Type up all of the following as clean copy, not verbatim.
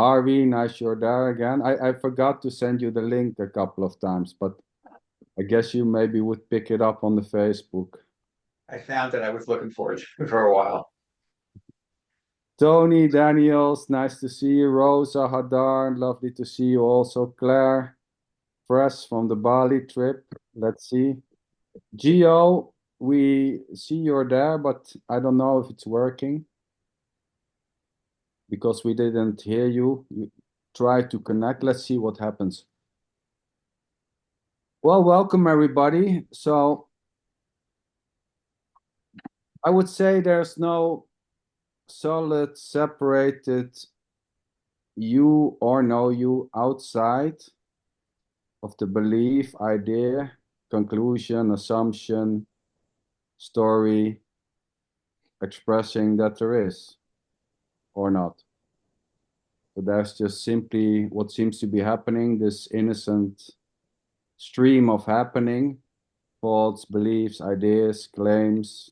Harvey, nice you're there again. I forgot to send you the link a couple of times, but I guess you maybe would pick it up on the Facebook. I found that I was looking forward to for a while. Tony, Daniels, nice to see you. Rosa, Hadar, lovely to see you also. Claire, fresh from the Bali trip. Let's see. Gio, we see you're there, but I don't know if it's working because we didn't hear you. You try to connect. Let's see what happens. Well, welcome everybody. So I would say there's no solid, separated you or no you outside of the belief, idea, conclusion, assumption, story, expressing that there is or not. So there's just simply what seems to be happening, this innocent stream of happening, thoughts, beliefs, ideas, claims,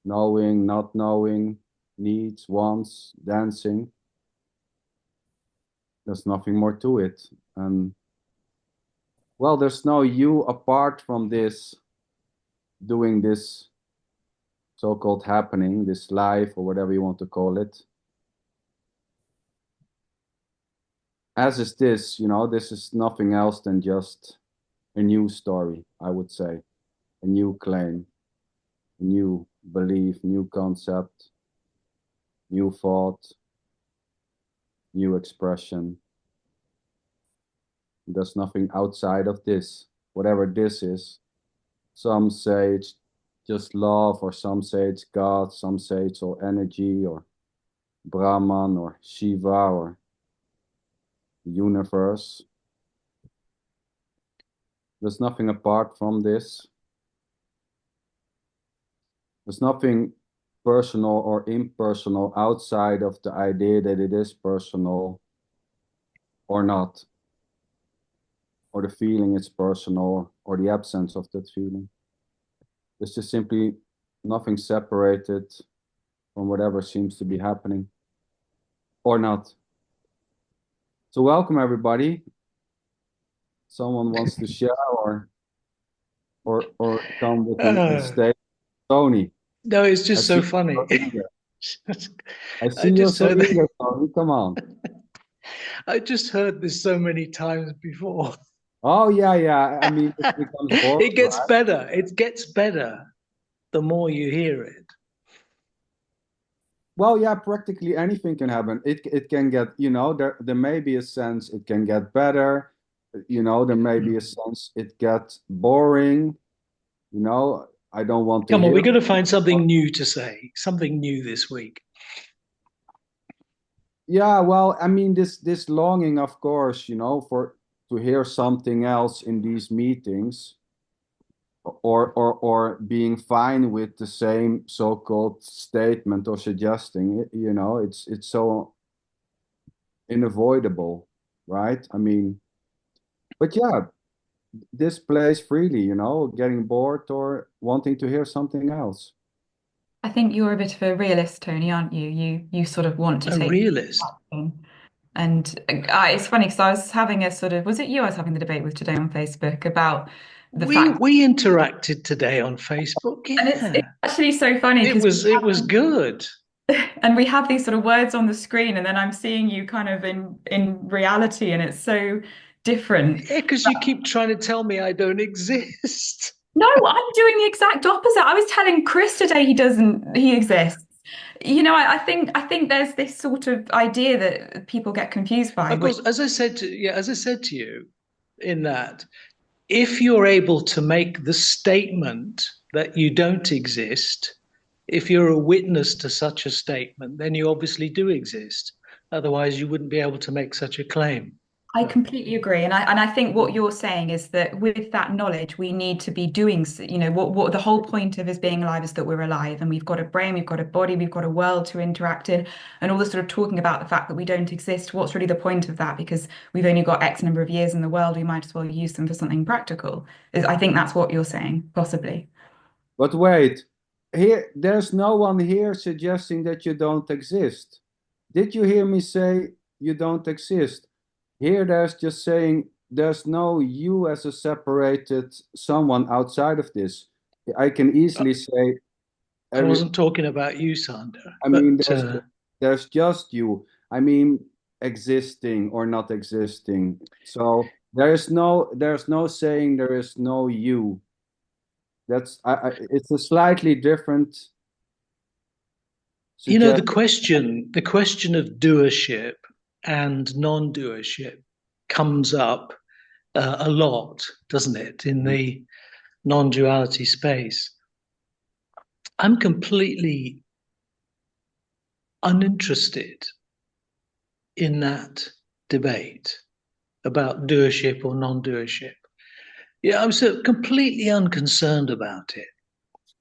knowing, not knowing, needs, wants, dancing. There's nothing more to it. And well, there's no you apart from this, doing this so-called happening, this life or whatever you want to call it. As is this, this is nothing else than just a new story, I would say, a new claim, a new belief, new concept, new thought, new expression. There's nothing outside of this, whatever this is. Some say it's just love, or some say it's God, some say it's all energy, or Brahman, or Shiva, or the universe. There's nothing apart from this. There's nothing personal or impersonal outside of the idea that it is personal or not, or the feeling it's personal, or the absence of that feeling. There's just simply nothing separated from whatever seems to be happening or not. So welcome everybody. Someone wants to share or come with a Uh, state. Tony, no, it's I just see so funny. you're eager. I I see you're just so heard eager, Tony. Come on. I just heard this so many times before. Oh yeah. I mean, it becomes boring, It gets right? better. It gets better the more you hear it. Well, yeah, practically anything can happen. It can get, there may be a sense it can get better. There may be a sense it gets boring. I don't want to Come on, hear we're going to it. find something new to say, something new this week. Yeah, well, I mean, this longing, of course, for to hear something else in these meetings, or being fine with the same so-called statement or suggesting it, it's so unavoidable, right? I mean, but yeah, this plays freely, getting bored or wanting to hear something else. I think you're a bit of a realist, Tony, aren't you? You sort of want to A take realist. action. And it's funny because I was having a sort of, was it you I was having the debate with today on Facebook about the We fact, we interacted today on Facebook. and it's Yeah. actually so funny because It was good. and we have these sort of words on the screen, and then I'm seeing you kind of in reality, and it's so different. Yeah, because you keep trying to tell me I don't exist. No, I'm doing the exact opposite. I was telling Chris today he exists. I think there's this sort of idea that people get confused by, Of which course, as I said to you in that, if you're able to make the statement that you don't exist, if you're a witness to such a statement, then you obviously do exist. Otherwise, you wouldn't be able to make such a claim. I So, completely agree. And I think what you're saying is that with that knowledge, we need to be doing, what the whole point of us being alive is that we're alive and we've got a brain, we've got a body, we've got a world to interact in, and all this sort of talking about the fact that we don't exist. What's really the point of that? Because we've only got X number of years in the world, we might as well use them for something practical. I think that's what you're saying, possibly. But wait, there's no one here suggesting that you don't exist. Did you hear me say you don't exist. Here, there's just saying there's no you as a separated someone outside of this. I can easily say I wasn't talking about you, Sander, I mean, but there's just you. I mean, existing or not existing. So there's no saying there is no you. That's it's a slightly different you know, suggestion. the question of doership and non-doership comes up a lot, doesn't it, in the non-duality space? I'm completely uninterested in that debate about doership or non-doership. Yeah, I'm so completely unconcerned about it.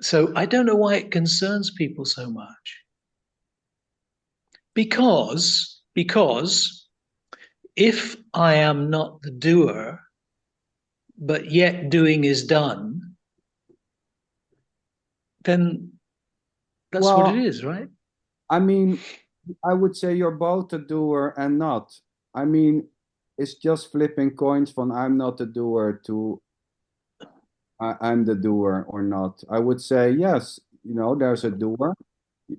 So I don't know why it concerns people so much. Because if I am not the doer, but yet doing is done, then that's what it is, right? I mean, I would say you're both a doer and not. I mean, it's just flipping coins from I'm not a doer to I'm the doer or not. I would say yes, there's a doer.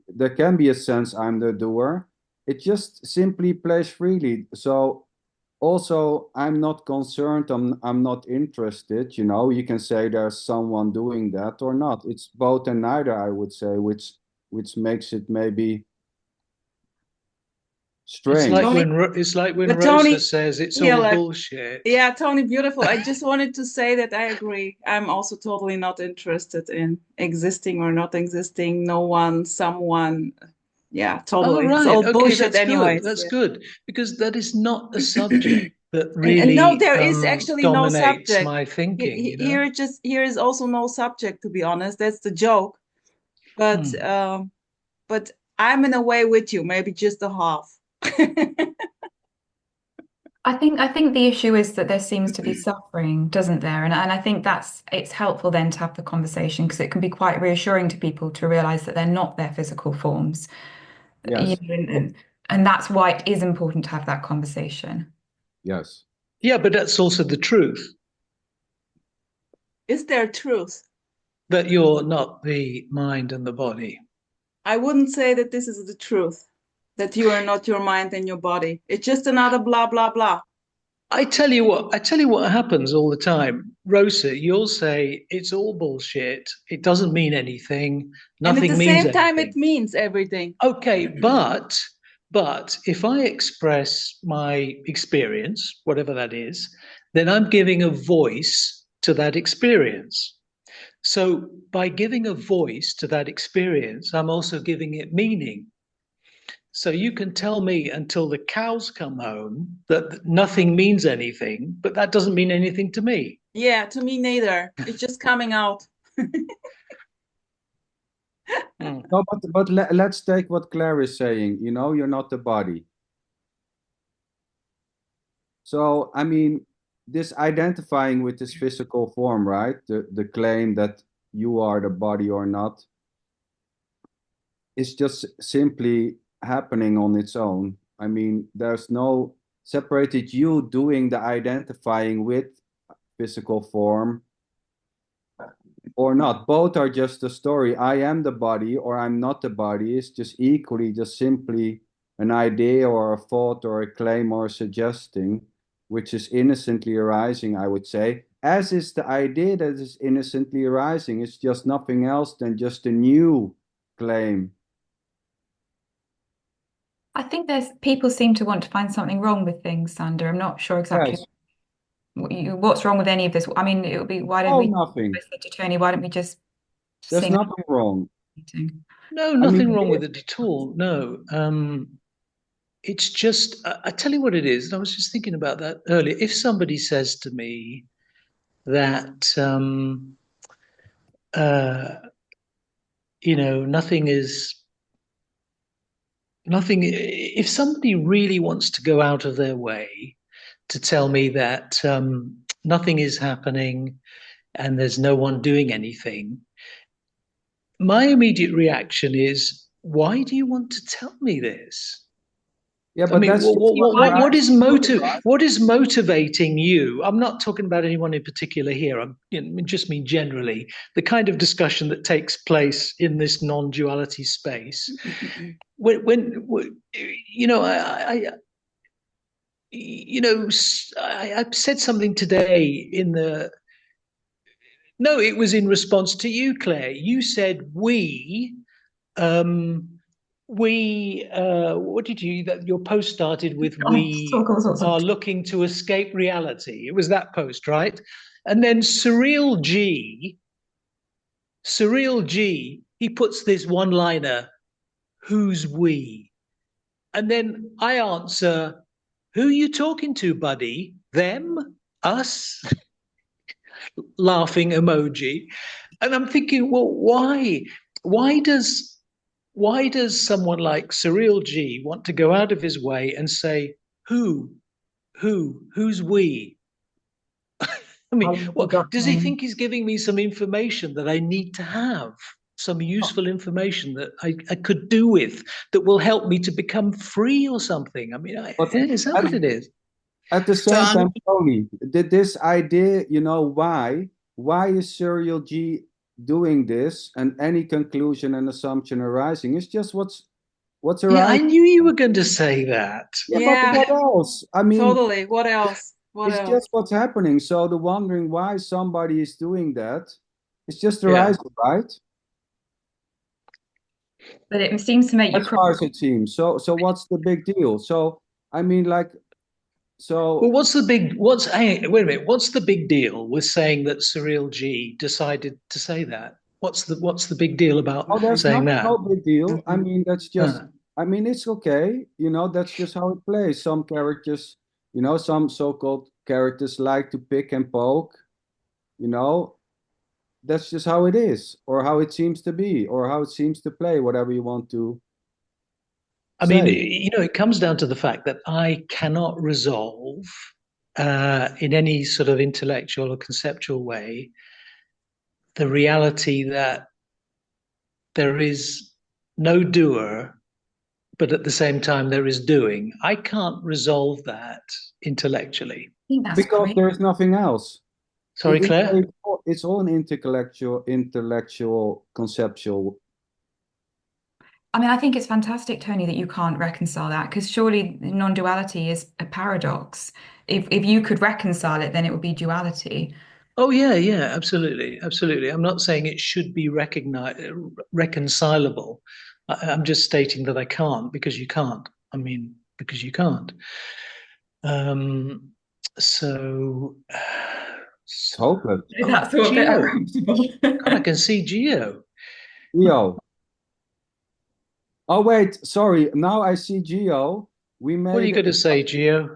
There can be a sense I'm the doer. It just simply plays freely. So also I'm not concerned, I'm not interested. You can say there's someone doing that or not. It's both and neither, I would say, which makes it maybe strange. It's like when But Rosa Tony, says it's yeah, all like, bullshit. yeah, Tony, beautiful. I just wanted to say that I agree. I'm also totally not interested in existing or not existing, no one, someone. Yeah, totally. Oh, right. It's all Okay, bullshit that's anyways. good. That's Yeah. good, because that is not a subject that And no, really there is actually no dominates subject. my thinking. Here is also no subject, to be honest. That's the joke. But but I'm in a way with you, maybe just a half. I think the issue is that there seems to be suffering, doesn't there? And I think it's helpful then to have the conversation, because it can be quite reassuring to people to realize that they're not their physical forms. Yes. And that's why it is important to have that conversation. Yes. Yeah, but that's also the truth, Is there truth? that you're not the mind and the body. I wouldn't say that this is the truth, that you are not your mind and your body. It's just another blah, blah, blah. I tell you what happens all the time. Rosa, you'll say it's all bullshit. It doesn't mean anything. And at Nothing the means same time, anything. it means everything. Okay, but if I express my experience, whatever that is, then I'm giving a voice to that experience. So by giving a voice to that experience, I'm also giving it meaning. So you can tell me until the cows come home that nothing means anything, but that doesn't mean anything to me. Yeah, to me neither. It's just coming out. No, but let's take what Claire is saying. You're not the body. So, I mean, this identifying with this physical form, right? The claim that you are the body or not is just simply happening on its own. I mean, there's no separated you doing the identifying with physical form or not. Both are just a story. I am the body or I'm not the body. It's just equally just simply an idea or a thought or a claim or a suggesting, which is innocently arising, I would say, as is the idea that is innocently arising. It's just nothing else than just a new claim. I think people seem to want to find something wrong with things, Sander. I'm not sure exactly what's wrong with any of this. I mean, it would be, why don't we, nothing. I said to Tony, why don't we just There's sing? nothing wrong. No, nothing wrong with it at all. No. It's just, I tell you what it is, and I was just thinking about that earlier. If somebody says to me that, nothing, if somebody really wants to go out of their way to tell me that nothing is happening and there's no one doing anything, my immediate reaction is, why do you want to tell me this? Yeah, I but mean, that's just what is right? what is motivating you? I'm not talking about anyone in particular here. I'm just mean generally the kind of discussion that takes place in this non-duality space. When you know, I said something today in the. No, it was in response to you, Claire. You said um, what did you, that your post started with, Oh, we talk all sorts of- are looking to escape reality. It was that post, right? And then Surreal G, he puts this one liner, who's we? And then I answer, who are you talking to, buddy? Them? Us? Laughing emoji. And I'm thinking, well, why? Why does someone like Surreal G want to go out of his way and say, who's we? I mean, what does he think he's giving me some information that I need to have? Some useful information that I could do with that will help me to become free or something. I mean, But is that what it is? at the same John, time, Tony, this idea, why is Serial G doing this, and any conclusion and assumption arising is just what's Yeah, I arising. knew you were going to say that. Yeah, but yeah, what else? I mean, totally. What else? What it's else? just what's happening. So the wondering why somebody is doing that, it's just Yeah. arising, right? But it seems to make you As far as it seems. So what's the big deal? So I mean, like, Well, so wait a minute, what's the big deal with saying that Surreal G decided to say that? What's the big deal about oh, there's saying that? no big deal. I mean, that's just. Huh. I mean, it's okay. That's just how it plays. Some characters, some so-called characters like to pick and poke. You know, that's just how it is, or how it seems to be, or how it seems to play, whatever you want to I mean, say. it comes down to the fact that I cannot resolve in any sort of intellectual or conceptual way the reality that there is no doer, but at the same time there is doing. I can't resolve that intellectually. I think that's Because great. there's nothing else. Sorry, Claire? It's all an intellectual, conceptual. I mean, I think it's fantastic, Tony, that you can't reconcile that, because surely non-duality is a paradox. If you could reconcile it, then it would be duality. Oh yeah, absolutely, absolutely. I'm not saying it should be reconcilable. I'm just stating that I can't because you can't. I mean, because you can't. Um, so, It's hopeless. That's all a bit Geo. uncomfortable. God, I can see Geo. Geo. Oh wait, sorry. Now I see Geo. We What are you made. going to say, Geo?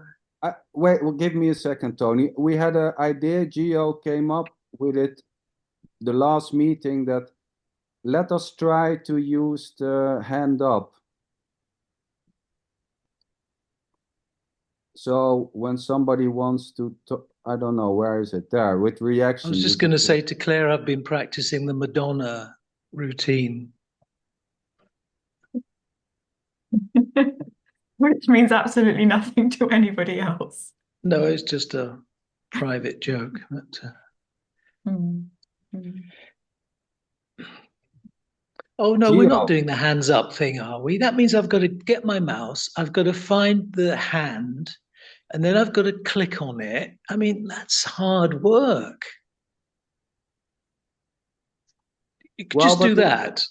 Wait, well, give me a second, Tony. We had an idea. Geo came up with it the last meeting, that let us try to use the hand up. So when somebody wants to, I don't know, where is it? There, with reaction. I was just going to say to Claire, I've been practicing the Madonna routine. Which means absolutely nothing to anybody else. No, it's just a private joke. But, oh no, we're not Geo. doing the hands up thing, are we? That means I've got to get my mouse, I've got to find the hand, and then I've got to click on it. I mean, that's hard work. You could just do that.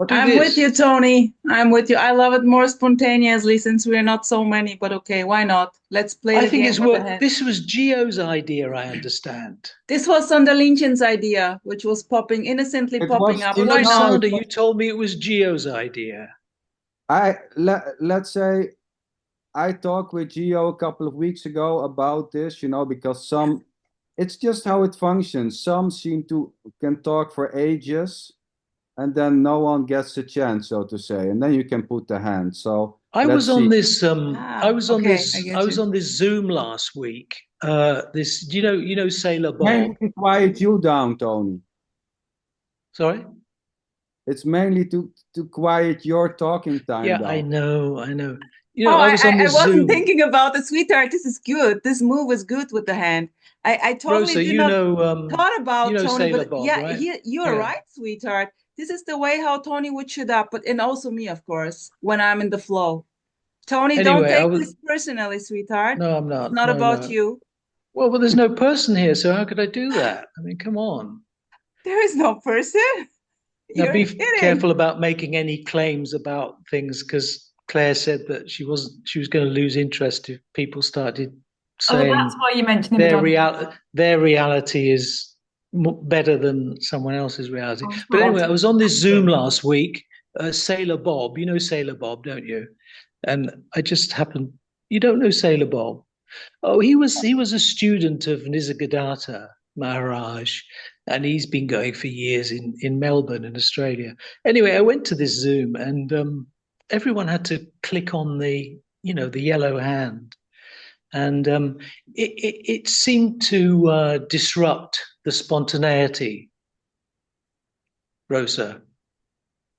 Do I'm this. with you, Tony. I'm with you. I love it more spontaneously since we're not so many, but okay, why not? Let's play I the think game it's with the what hand. this was Geo's idea, I understand. This was SanderLinchen's idea, which was innocently It popping was up. Oh Geo- Why no, not? Sander, you told me it was Geo's idea. Let's say I talked with Geo a couple of weeks ago about this, because it's just how it functions. Some can talk for ages, and then no one gets a chance, so to say, and then you can put the hand. So I let's was on see. this I was on okay, this I get I was you. on this Zoom last week. This you know Sailor Bob. Mainly to quiet you down, Tony. Sorry? It's mainly to quiet your talking time Yeah, down. I know. You know, Oh, I was on I this wasn't Zoom. thinking about the sweetheart. This is good. This move is good with the hand. I totally Rosa, did not thought you about know Tony, Sailor but Bob, yeah, right? you're Yeah. right, sweetheart. This is the way how Tony would shut up, but and also me, of course, when I'm in the flow. Tony, don't Anyway, I take was this personally, sweetheart. no, I'm It's not. not No, about no. you. Well, but there's no person here, so how could I do that? I mean, come on. There is no person. Now You're be kidding. careful about making any claims about things because Claire said that she was going to lose interest if people started Oh, that's saying why you mentioned Madonna. their reality is better than someone else's reality. Oh, But God. anyway, I was on this Zoom last week. Sailor Bob, you know Sailor Bob, don't you? And I just happened. You don't know Sailor Bob? Oh, he was a student of Nisargadatta Maharaj, and he's been going for years in Melbourne in Australia. Anyway, I went to this Zoom, and everyone had to click on the yellow hand, and it seemed to disrupt the spontaneity. Rosa.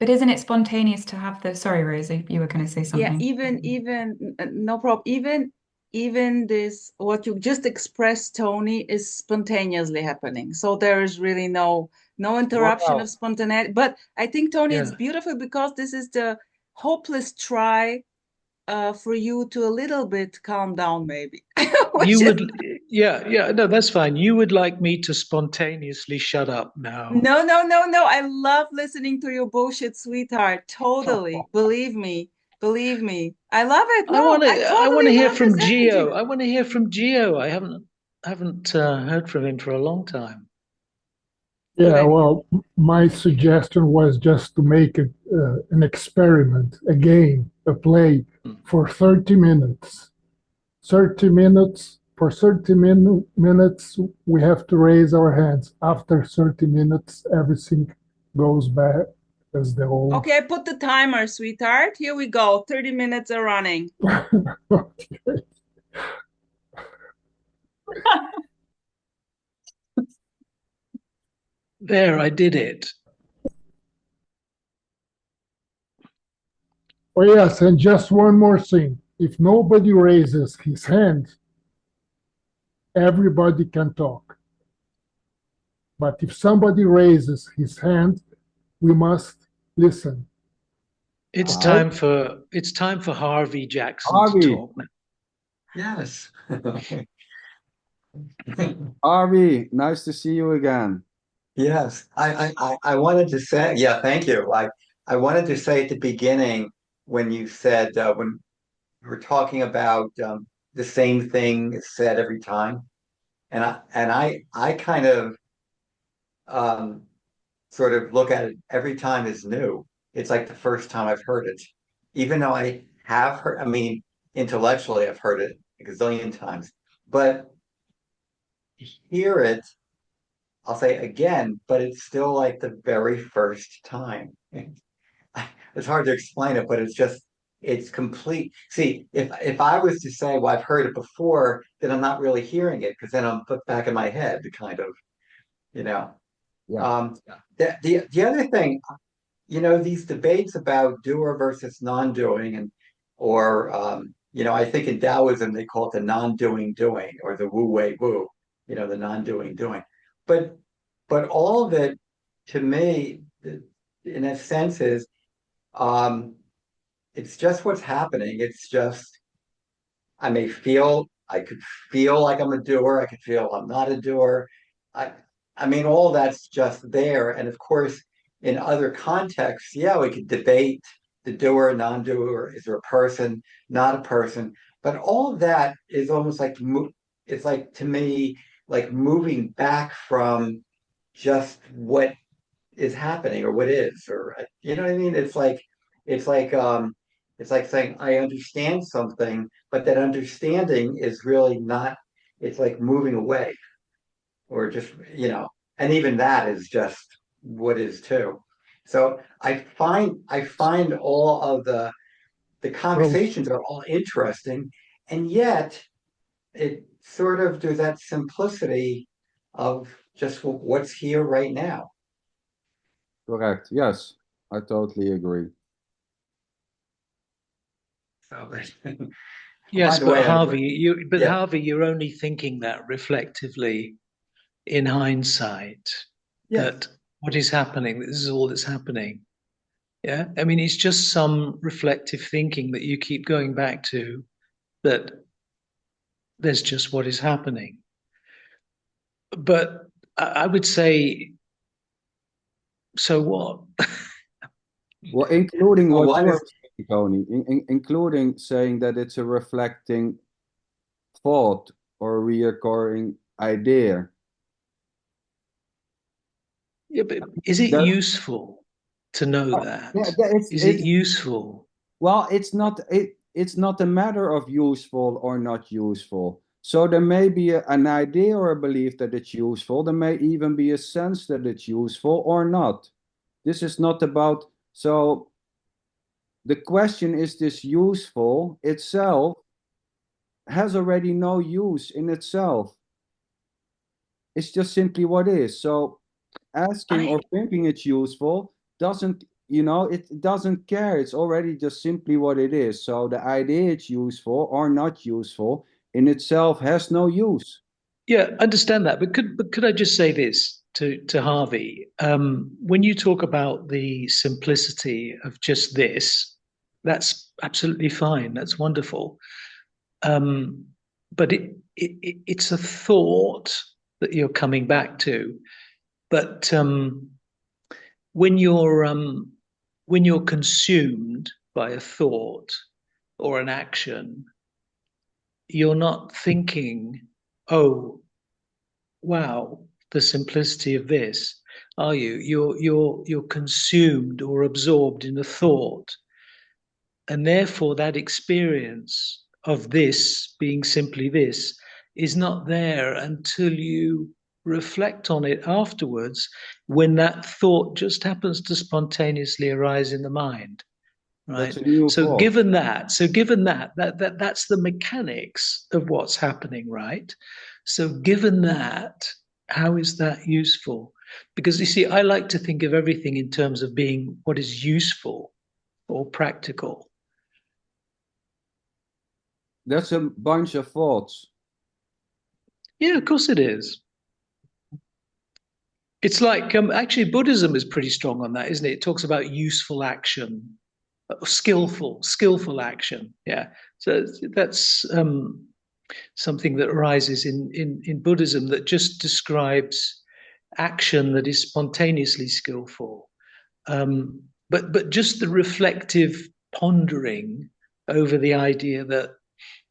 But isn't it spontaneous to have the, sorry, Rosie, you were going to say Yeah, something. even no problem. Even this what you just expressed, Tony, is spontaneously happening. So there is really no interruption Wow. of spontaneity. But I think, Tony, it's Yeah. beautiful because this is the hopeless try for you to a little bit calm down, maybe. You Which is would, yeah, no, that's fine. You would like me to spontaneously shut up now. no. I love listening to your bullshit, sweetheart. Totally. Believe me. Believe me. I love it. No, I I want to totally hear love this from energy. Gio. I want to hear from Gio. I haven't heard from him for a long time. Good Yeah, idea. well, my suggestion was just to make it an experiment, a game, a play for 30 minutes. 30 minutes, for 30 minutes, we have to raise our hands. After 30 minutes, everything goes back as the old. Okay, put the timer, sweetheart. Here we go. 30 minutes are running. Okay. There, I did it. Oh, yes, and just one more thing. If nobody raises his hand, everybody can talk. But if somebody raises his hand, we must listen. It's Okay. time for Harvey Jackson Harvey. to talk now. Yes. Harvey, nice to see you again. Yes. I wanted to say, yeah, thank you. I wanted to say at the beginning when you said when we were talking about the same thing is said every time, and I kind of um, sort of look at it every time as new. It's like the first time I've heard it, even though I have heard. I mean, intellectually, I've heard it a gazillion times, but hear it, I'll say again, but it's still like the very first time. It's hard to explain it, but it's complete. See, if I was to say, well, I've heard it before, then I'm not really hearing it because then I'm put back in my head, kind of, you know. Yeah. The other thing, these debates about doer versus non-doing, or I think in Taoism they call it the non-doing doing or the wu wei wu, the non-doing doing. But all of it, to me, in a sense, is um, it's just what's happening. It's just I could feel like I'm a doer. I could feel I'm not a doer. I I mean, all that's just there. And of course, in other contexts, yeah, we could debate the doer, non-doer. Is there a person, not a person? But all of that is almost like it's like to me like moving back from just what is happening or what is, or you know what I mean? It's like it's like saying I understand something, but that understanding is really not, it's like moving away or just, and even that is just what is too. So I find all of the conversations are all interesting, and yet it sort of there's that simplicity of just what's here right now. Correct. Yes, I totally agree. So, Yes, by the but way, Harvey, yeah, Harvey, you're only thinking that reflectively in hindsight, yes, that what is happening, this is all that's happening. Yeah. I mean, it's just some reflective thinking that you keep going back to, that there's just what is happening. But I would say, so what? Well, including well, what one you is are saying, Tony, including saying that it's a reflecting thought or reoccurring idea. Yeah, but is it That, useful to know that? yeah, Is it useful? well, it's not a matter of useful or not useful. So there may be an idea or a belief that it's useful. There may even be a sense that it's useful or not. This is not about, so the question, is this useful itself, has already no use in itself. It's just simply what is. So asking or thinking it's useful doesn't, it doesn't care. It's already just simply what it is. So the idea it's useful or not useful in itself has no use. Yeah, understand that. But could I just say this to Harvey? When you talk about the simplicity of just this, that's absolutely fine. That's wonderful. But it's a thought that you're coming back to. But when you're consumed by a thought or an action, you're not thinking, oh, wow, the simplicity of this, are you? You're consumed or absorbed in a thought, and therefore that experience of this being simply this is not there until you reflect on it afterwards, when that thought just happens to spontaneously arise in the mind. That's Right. a new So thought. given that, that's the mechanics of what's happening, right? So given that, how is that useful? Because you see, I like to think of everything in terms of being what is useful or practical. That's a bunch of thoughts. Yeah, of course it is. It's like actually Buddhism is pretty strong on that, isn't it? It talks about useful action, skillful action. Yeah. So that's something that arises in Buddhism, that just describes action that is spontaneously skillful. But just the reflective pondering over the idea that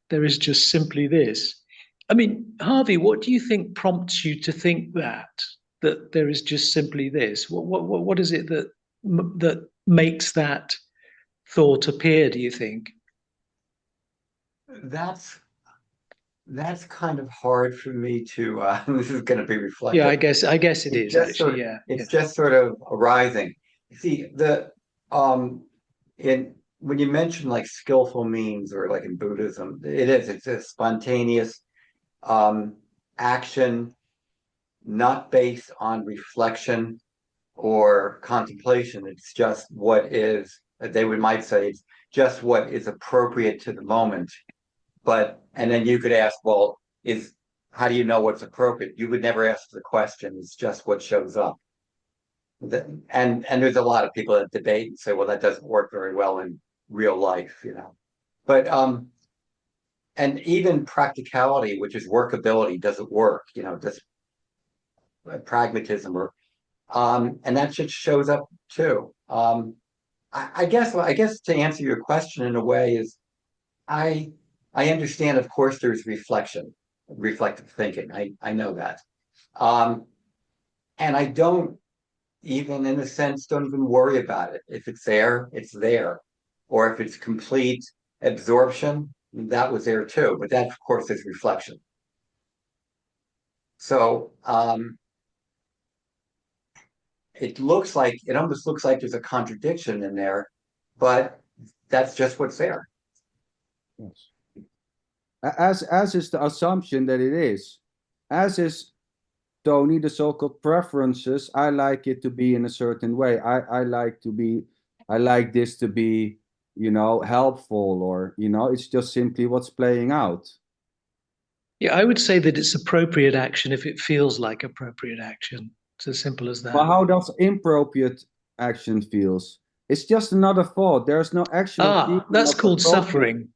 there is just simply this. I mean, Harvey, what do you think prompts you to think that there is just simply this? What is it that makes that thought appear, do you think? that's that's kind of hard for me to this is going to be Yeah, reflective. I guess it It's is just actually. sort Yeah, it's yeah. just sort of arising. See, the in when you mention like skillful means, or like in Buddhism, it's a spontaneous um action, not based on reflection or contemplation. It's just what is, they would might say, it's just what is appropriate to the moment. But and then you could ask, well, is how do you know what's appropriate? You would never ask the question. It's just what shows up. And there's a lot of people that debate and say, well, that doesn't work very well in real life, you know. But and even practicality, which is workability, doesn't work, you know, just pragmatism, or and that just shows up too. I guess to answer your question in a way is, I I understand, of course, there's reflective thinking. I know that. Um, and I don't even, in a sense, don't even worry about it. If it's there, it's there. Or if it's complete absorption, that was there too. But that, of course, is reflection. So it almost looks like there's a contradiction in there, but that's just what's there. Yes. As is the assumption that it is. As is, Tony, the so-called preferences. I like it to be in a certain way. I like this to be helpful, or, it's just simply what's playing out. Yeah, I would say that it's appropriate action if it feels like appropriate action. It's as simple as Well, that. how does inappropriate action feels? It's just another thought. There's no actual feeling That's of called appropriate. suffering.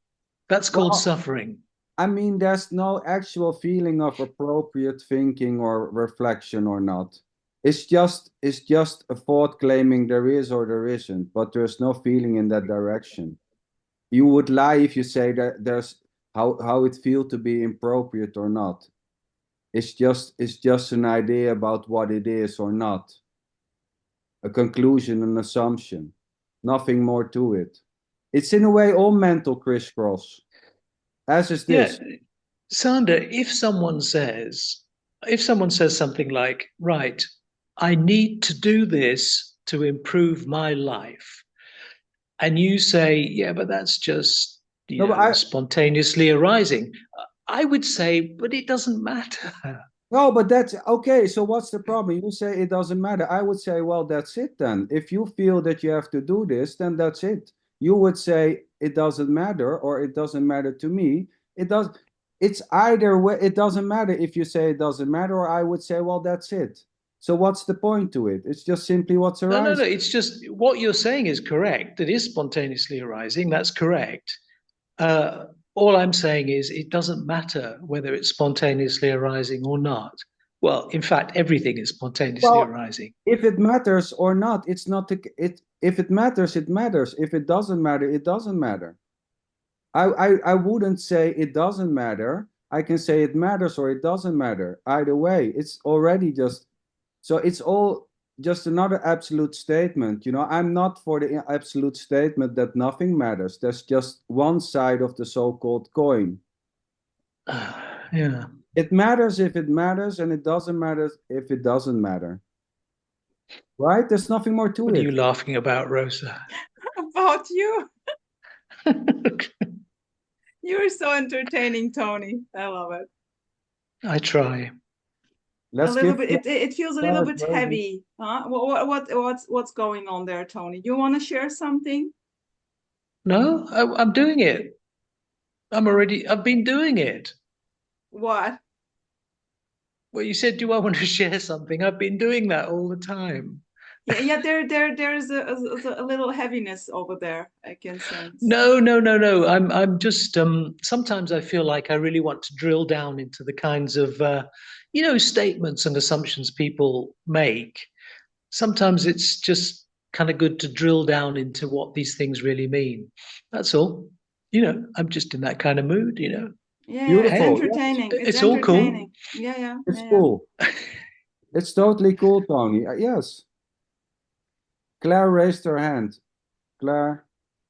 That's called Well, suffering. I mean, there's no actual feeling of appropriate thinking or reflection or not. It's just a thought claiming there is or there isn't, but there's no feeling in that direction. You would lie if you say that there's how it feels to be appropriate or not. It's just an idea about what it is or not. A conclusion, an assumption. Nothing more to it. It's in a way all mental crisscross, as is Yeah, this. Sander, if someone says something like, right, I need to do this to improve my life, and you say, yeah, but that's just, No, but spontaneously arising, I would say, but it doesn't matter. no, but that's okay. So what's the problem? You say it doesn't matter. I would say, well, that's it then. If you feel that you have to do this, then that's it. You would say it doesn't matter, or it doesn't matter to me. It does. It's either way. It doesn't matter if you say it doesn't matter, or I would say, well, that's it. So what's the point to it? It's just simply what's No. arising. It's just what you're saying is correct. It is spontaneously arising. That's correct. Uh, all I'm saying is it doesn't matter whether it's spontaneously arising or not. Well, in fact, everything is spontaneously Well, arising. if it matters or not, it's not it. If it matters, it matters. If it doesn't matter, it doesn't matter. I wouldn't say it doesn't matter. I can say it matters or it doesn't matter. Either way, it's already just so it's all just another absolute statement. I'm not for the absolute statement that nothing matters. There's just one side of the so-called coin. Yeah. It matters if it matters, and it doesn't matter if it doesn't matter. Right? There's nothing more to What are you it. laughing about, Rosa? About you. You're so entertaining, Tony. I love it. I try. Let's A little give bit. It feels a little bit Rosie. heavy. Huh? What's going on there, Tony? You want to share something? No, I'm doing it. I've been doing it. What? Well, you said, do I want to share something? I've been doing that all the time. Yeah. There's a little heaviness over there. I can sense. No. I'm just sometimes I feel like I really want to drill down into the kinds of statements and assumptions people make. Sometimes it's just kind of good to drill down into what these things really mean. That's all. I'm just in that kind of mood, Yeah, it's Hey, Beautiful. Yes, entertaining. It's it's all cool. entertaining. Yeah. it's cool. It's totally cool, Tony. Yes. Claire raised her hand. Claire.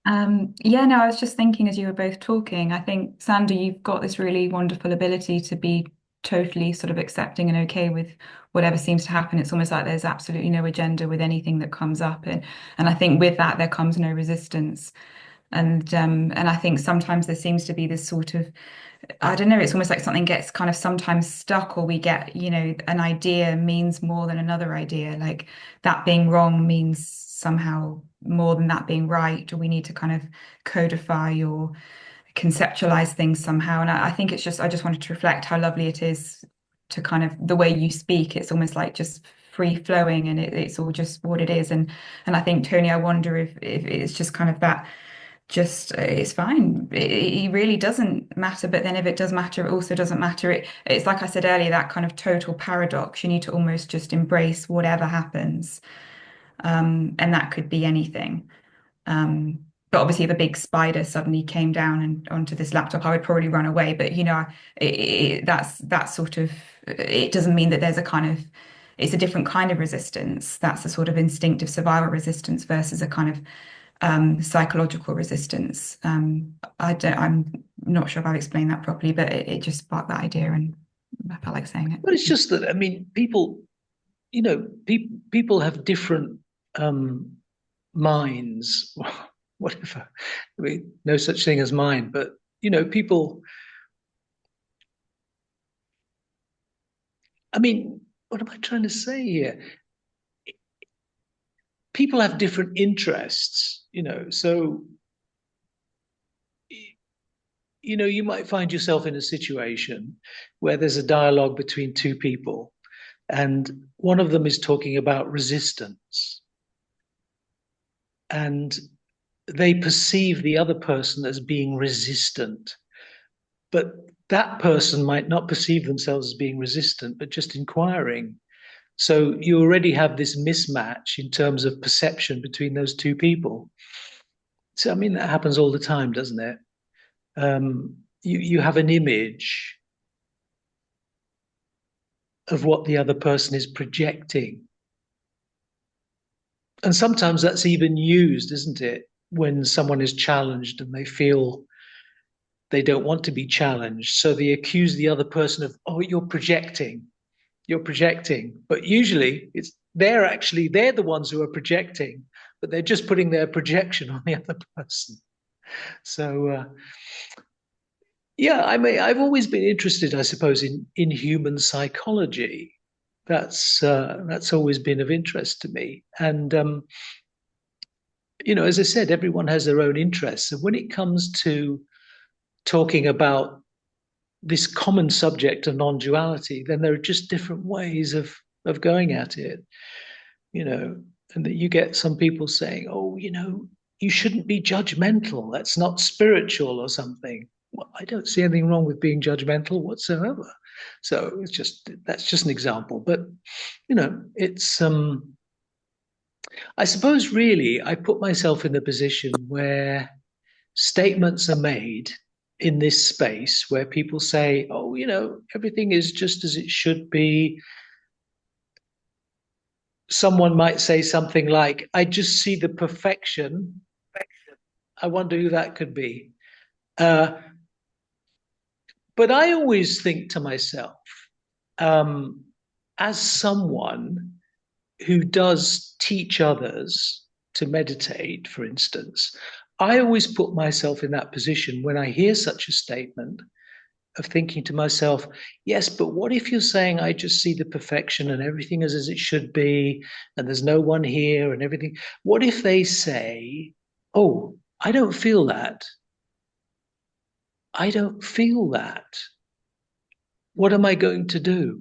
Yeah, no, I was just thinking as you were both talking, I think, Sander, you've got this really wonderful ability to be totally sort of accepting and okay with whatever seems to happen. It's almost like there's absolutely no agenda with anything that comes up. And I think with that, there comes no resistance. And I think sometimes there seems to be this sort of, I don't know, it's almost like something gets kind of sometimes stuck, or we get, an idea means more than another idea. Like that being wrong means somehow more than that being right, or we need to kind of codify or conceptualize things somehow. And I think I just wanted to reflect how lovely it is to kind of the way you speak. It's almost like just free flowing, and it's all just what it is. And I think, Tony, I wonder if it's just kind of that. Just it's fine. It really doesn't matter. But then if it does matter, it also doesn't matter. It's like I said earlier, that kind of total paradox. You need to almost just embrace whatever happens, and that could be anything. But obviously, if a big spider suddenly came down and onto this laptop, I would probably run away. But that's sort of. It doesn't mean that there's a kind of. It's a different kind of resistance. That's a sort of instinctive survival resistance versus a kind of psychological resistance. I'm not sure if I've explained that properly, but it just sparked that idea, and I felt like saying it. But it's just that, I mean, people, people have different minds, whatever. I mean, no such thing as mind, but, people, I mean, what am I trying to say here? People have different interests, so you might find yourself in a situation where there's a dialogue between two people, and one of them is talking about resistance, and they perceive the other person as being resistant. But that person might not perceive themselves as being resistant, but just inquiring. So you already have this mismatch in terms of perception between those two people. So, I mean, that happens all the time, doesn't it? You have an image of what the other person is projecting. And sometimes that's even used, isn't it? When someone is challenged and they feel they don't want to be challenged. So they accuse the other person of, oh, you're projecting. But usually they're the ones who are projecting, but they're just putting their projection on the other person. So, yeah, I mean, I've always been interested, I suppose, in human psychology. That's always been of interest to me. And, as I said, everyone has their own interests. And when it comes to talking about this common subject of non-duality, then there are just different ways of going at it, and that you get some people saying, oh, you shouldn't be judgmental. That's not spiritual or something. Well, I don't see anything wrong with being judgmental whatsoever. So that's just an example. But, it's, I suppose really I put myself in the position where statements are made in this space where people say, oh, everything is just as it should be. Someone might say something like, I just see the perfection. I wonder who that could be. But I always think to myself, as someone who does teach others to meditate, for instance, I always put myself in that position when I hear such a statement of thinking to myself, yes, but what if you're saying, I just see the perfection and everything is as it should be, and there's no one here and everything. What if they say, oh, I don't feel that. I don't feel that. What am I going to do?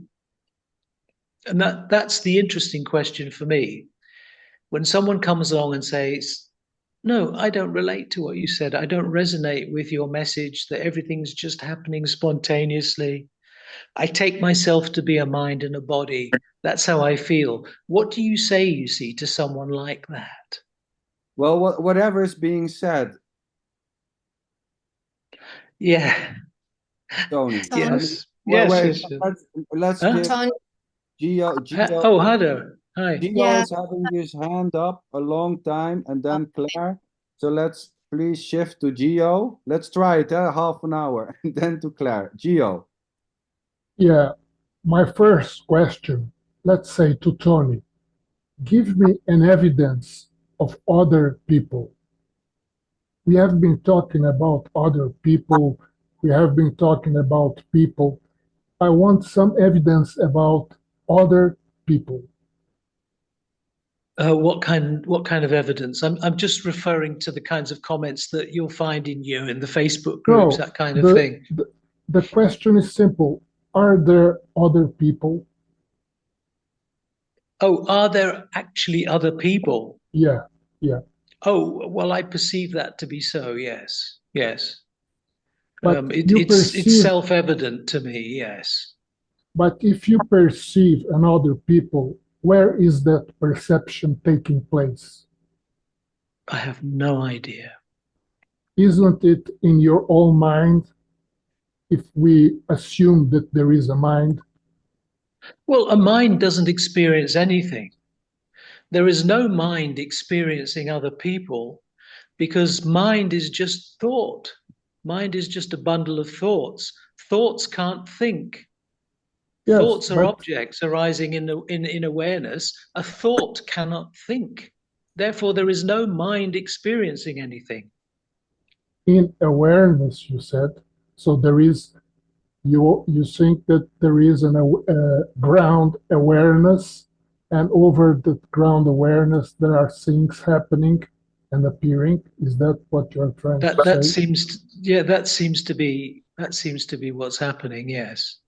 And that's the interesting question for me. When someone comes along and says, no, I don't relate to what you said. I don't resonate with your message that everything's just happening spontaneously. I take myself to be a mind and a body. That's how I feel. What do you say, you see, to someone like that? Well, whatever is being said, Yeah. Tony. Yes. Well, Yes. wait, Yes. let's Huh? give Tony, Gio. Oh, Hado. Hi. Gio Yeah. is having his hand up a long time, and then Claire. So let's please shift to Gio. Let's try it, half an hour, and then to Claire. Gio. Yeah, my first question, let's say to Tony, give me an evidence of other people. We have been talking about other people. We have been talking about people. I want some evidence about other people. What kind of evidence? I'm just referring to the kinds of comments that you'll find in the Facebook groups, No, that kind of thing. the question is simple. Are there other people? Oh, are there actually other people? Yeah. Oh, well, I perceive that to be so, yes. Yes. But It's self-evident to me, yes. But if you perceive another people, where is that perception taking place? I have no idea. Isn't it in your own mind, if we assume that there is a mind? Well, a mind doesn't experience anything. There is no mind experiencing other people because mind is just thought. Mind is just a bundle of thoughts. Thoughts can't think. Yes, Thoughts are objects arising in awareness. A thought cannot think. Therefore, there is no mind experiencing anything. In awareness, you said. So there is, you think that there is a ground awareness, and over the ground awareness, there are things happening. and appearing. Is that what you're trying to That say? seems that seems to be what's happening. Yes.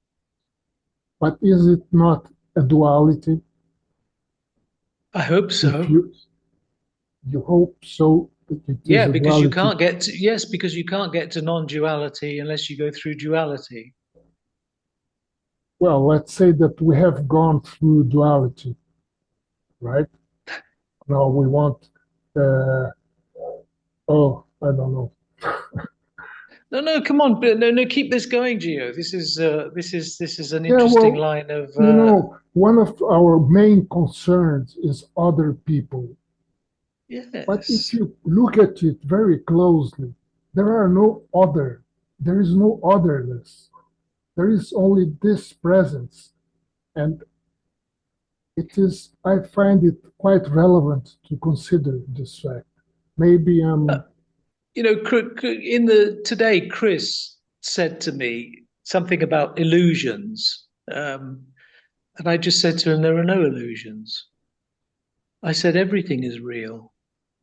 But is it not a duality? I hope so. If you hope so, that it Yeah, is a because you duality. can't get to, yes, because you can't get to non-duality unless you go through duality. Well, let's say that we have gone through duality, right? Now we want, oh, I don't know. No, come on, no, keep this going, Gio. This is an Yeah, interesting well, line of. you know, one of our main concerns is other people. But if Yes. you look at it very closely, there is no otherness. There is only this presence. And I find it quite relevant to consider this fact. Maybe You know, today, Chris said to me something about illusions, and I just said to him, "There are no illusions." I said, "Everything is real.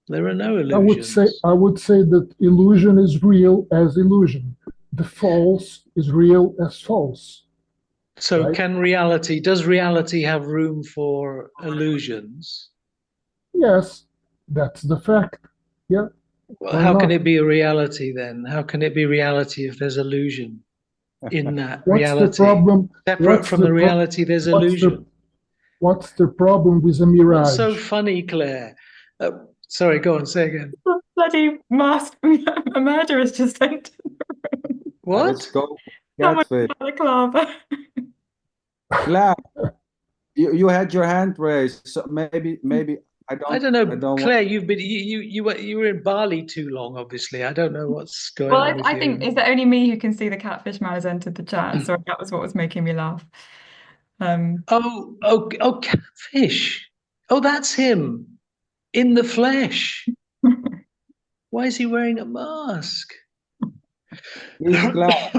There are no illusions." I would say that illusion is real as illusion. The false is real as false, So, right? does reality have room for illusions? Yes, that's the fact. Yeah, Well, why how can not? it be a reality then? How can it be reality if there's illusion in that What's the reality? problem? Separate What's from the the pro reality, there's what's the illusion. what's the problem with a What's so mirage? funny, Claire? Sorry, go on, say again. Bloody mask a murderer's just entered. Let's What? go, Someone Catfish. balaclava. Claire, you had your hand raised, so maybe I don't know, I don't want. Claire. You were in Bali too long, obviously. I don't know what's going Well, on with I think you. is it only me who can see the catfish man has entered the chat? Sorry, that was what was making me laugh. Oh, catfish. Oh, that's him in the flesh. Why is he wearing a mask? Please, Claire,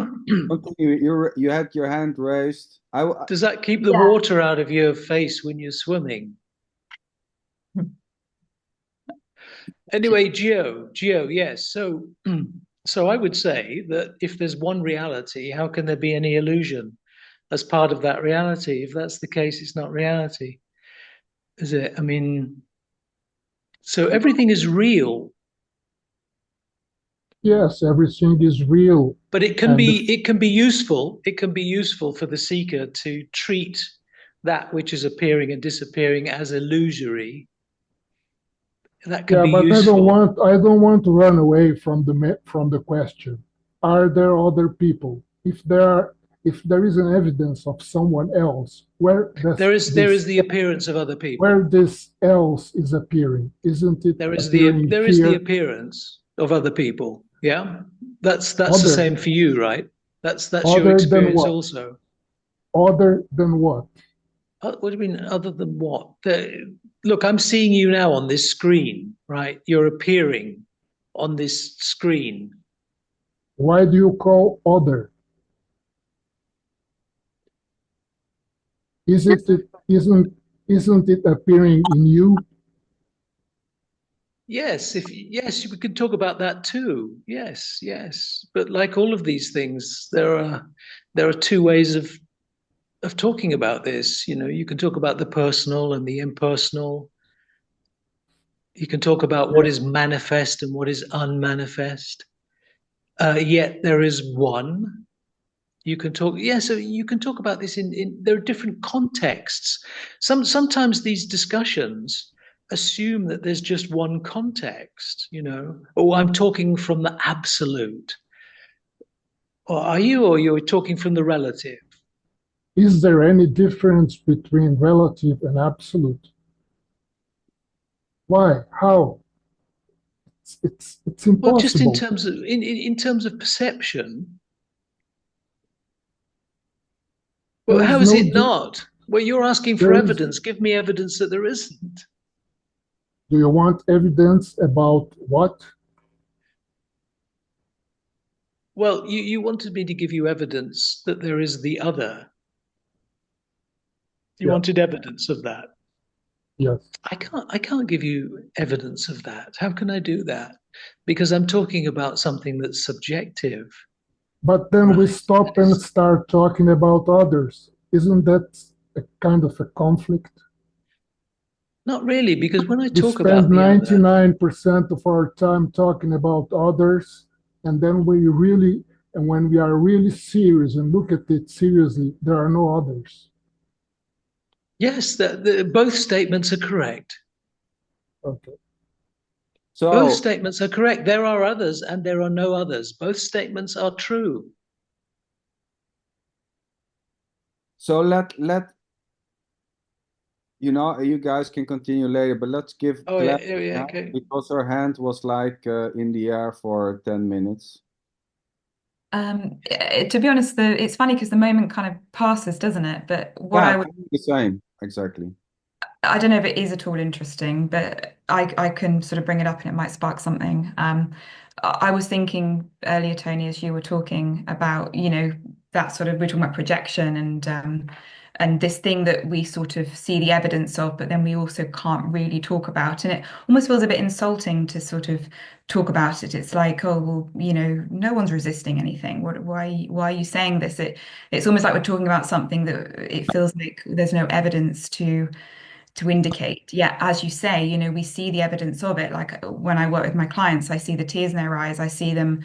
continue. You had your hand raised. Does that keep the Yeah. water out of your face when you're swimming? Anyway, Geo, yes. So I would say that if there's one reality, how can there be any illusion as part of that reality? If that's the case, it's not reality, is it? I mean, so everything is real, Yes, everything is real, but it can and be useful. It can be useful for the seeker to treat that which is appearing and disappearing as illusory. That can yeah, be but useful. I don't want to run away from the question. Are there other people? If there is an evidence of someone else, There is the appearance of other people. where this else is appearing? Isn't it appearing There is the here? appearance of other people. Yeah, that's the Other same for you, right? That's your other than experience what? also. Other than what? What do you mean, other than what? Look, I'm seeing you now on this screen, right? You're appearing on this screen. Why do you call other? Isn't it appearing in you? Yes, we could talk about that too. Yes. But like all of these things, there are two ways of talking about this. You know, you can talk about the personal and the impersonal. You can talk about what Yeah. is manifest and what is unmanifest. Yet there is one. You can talk, yeah. So you can talk about this in there are different contexts. Sometimes these discussions assume that there's just one context. You know, oh, I'm talking from the absolute. Or are you, or you're talking from the relative? Is there any difference between relative and absolute? Why? How? It's Well, just impossible. in terms of perception. There Well, how is is no it not? Well, you're asking for there is. evidence. Give me evidence that there isn't. Do you want evidence about what? Well, you wanted me to give you evidence that there is the other. You Yeah. wanted evidence of that. Yes. I can't give you evidence of that. How can I do that? Because I'm talking about something that's subjective. But then we Right. stop and start talking about others. Isn't that a kind of a conflict? Not really, because when I We talk spend about the other, 99% of our time talking about others, and then when we are really serious and look at it seriously, there are no others. yes, both statements are correct. Okay. Both So, statements are correct. There are others and there are no others. Both statements are true. so let you guys can continue later, but let's give Oh, Claire yeah, okay. because her hand was like in the air for 10 minutes. To be honest, it's funny because the moment kind of passes, doesn't it? But what Yeah, I would, the same, exactly. I don't know if it is at all interesting, but I can sort of bring it up and it might spark something. I was thinking earlier, Tony, as you were talking about, that sort of, we're talking about projection and this thing that we sort of see the evidence of, but then we also can't really talk about. And it almost feels a bit insulting to sort of talk about it. It's like, oh, well, no one's resisting anything. Why are you saying this? It's almost like we're talking about something that it feels like there's no evidence to indicate. Yeah, as you say, we see the evidence of it. Like when I work with my clients, I see the tears in their eyes. I see them,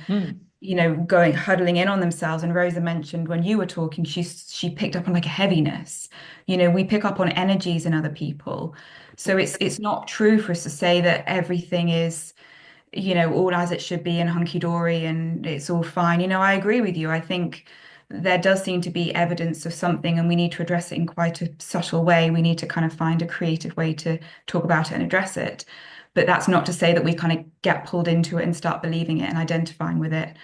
going huddling in on themselves. And Rosa mentioned when you were talking, she picked up on like a heaviness. We pick up on energies in other people. So it's not true for us to say that everything is, all as it should be and hunky-dory and it's all fine. I agree with you. I think there does seem to be evidence of something and we need to address it in quite a subtle way. We need to kind of find a creative way to talk about it and address it. But that's not to say that we kind of get pulled into it and start believing it and identifying with it.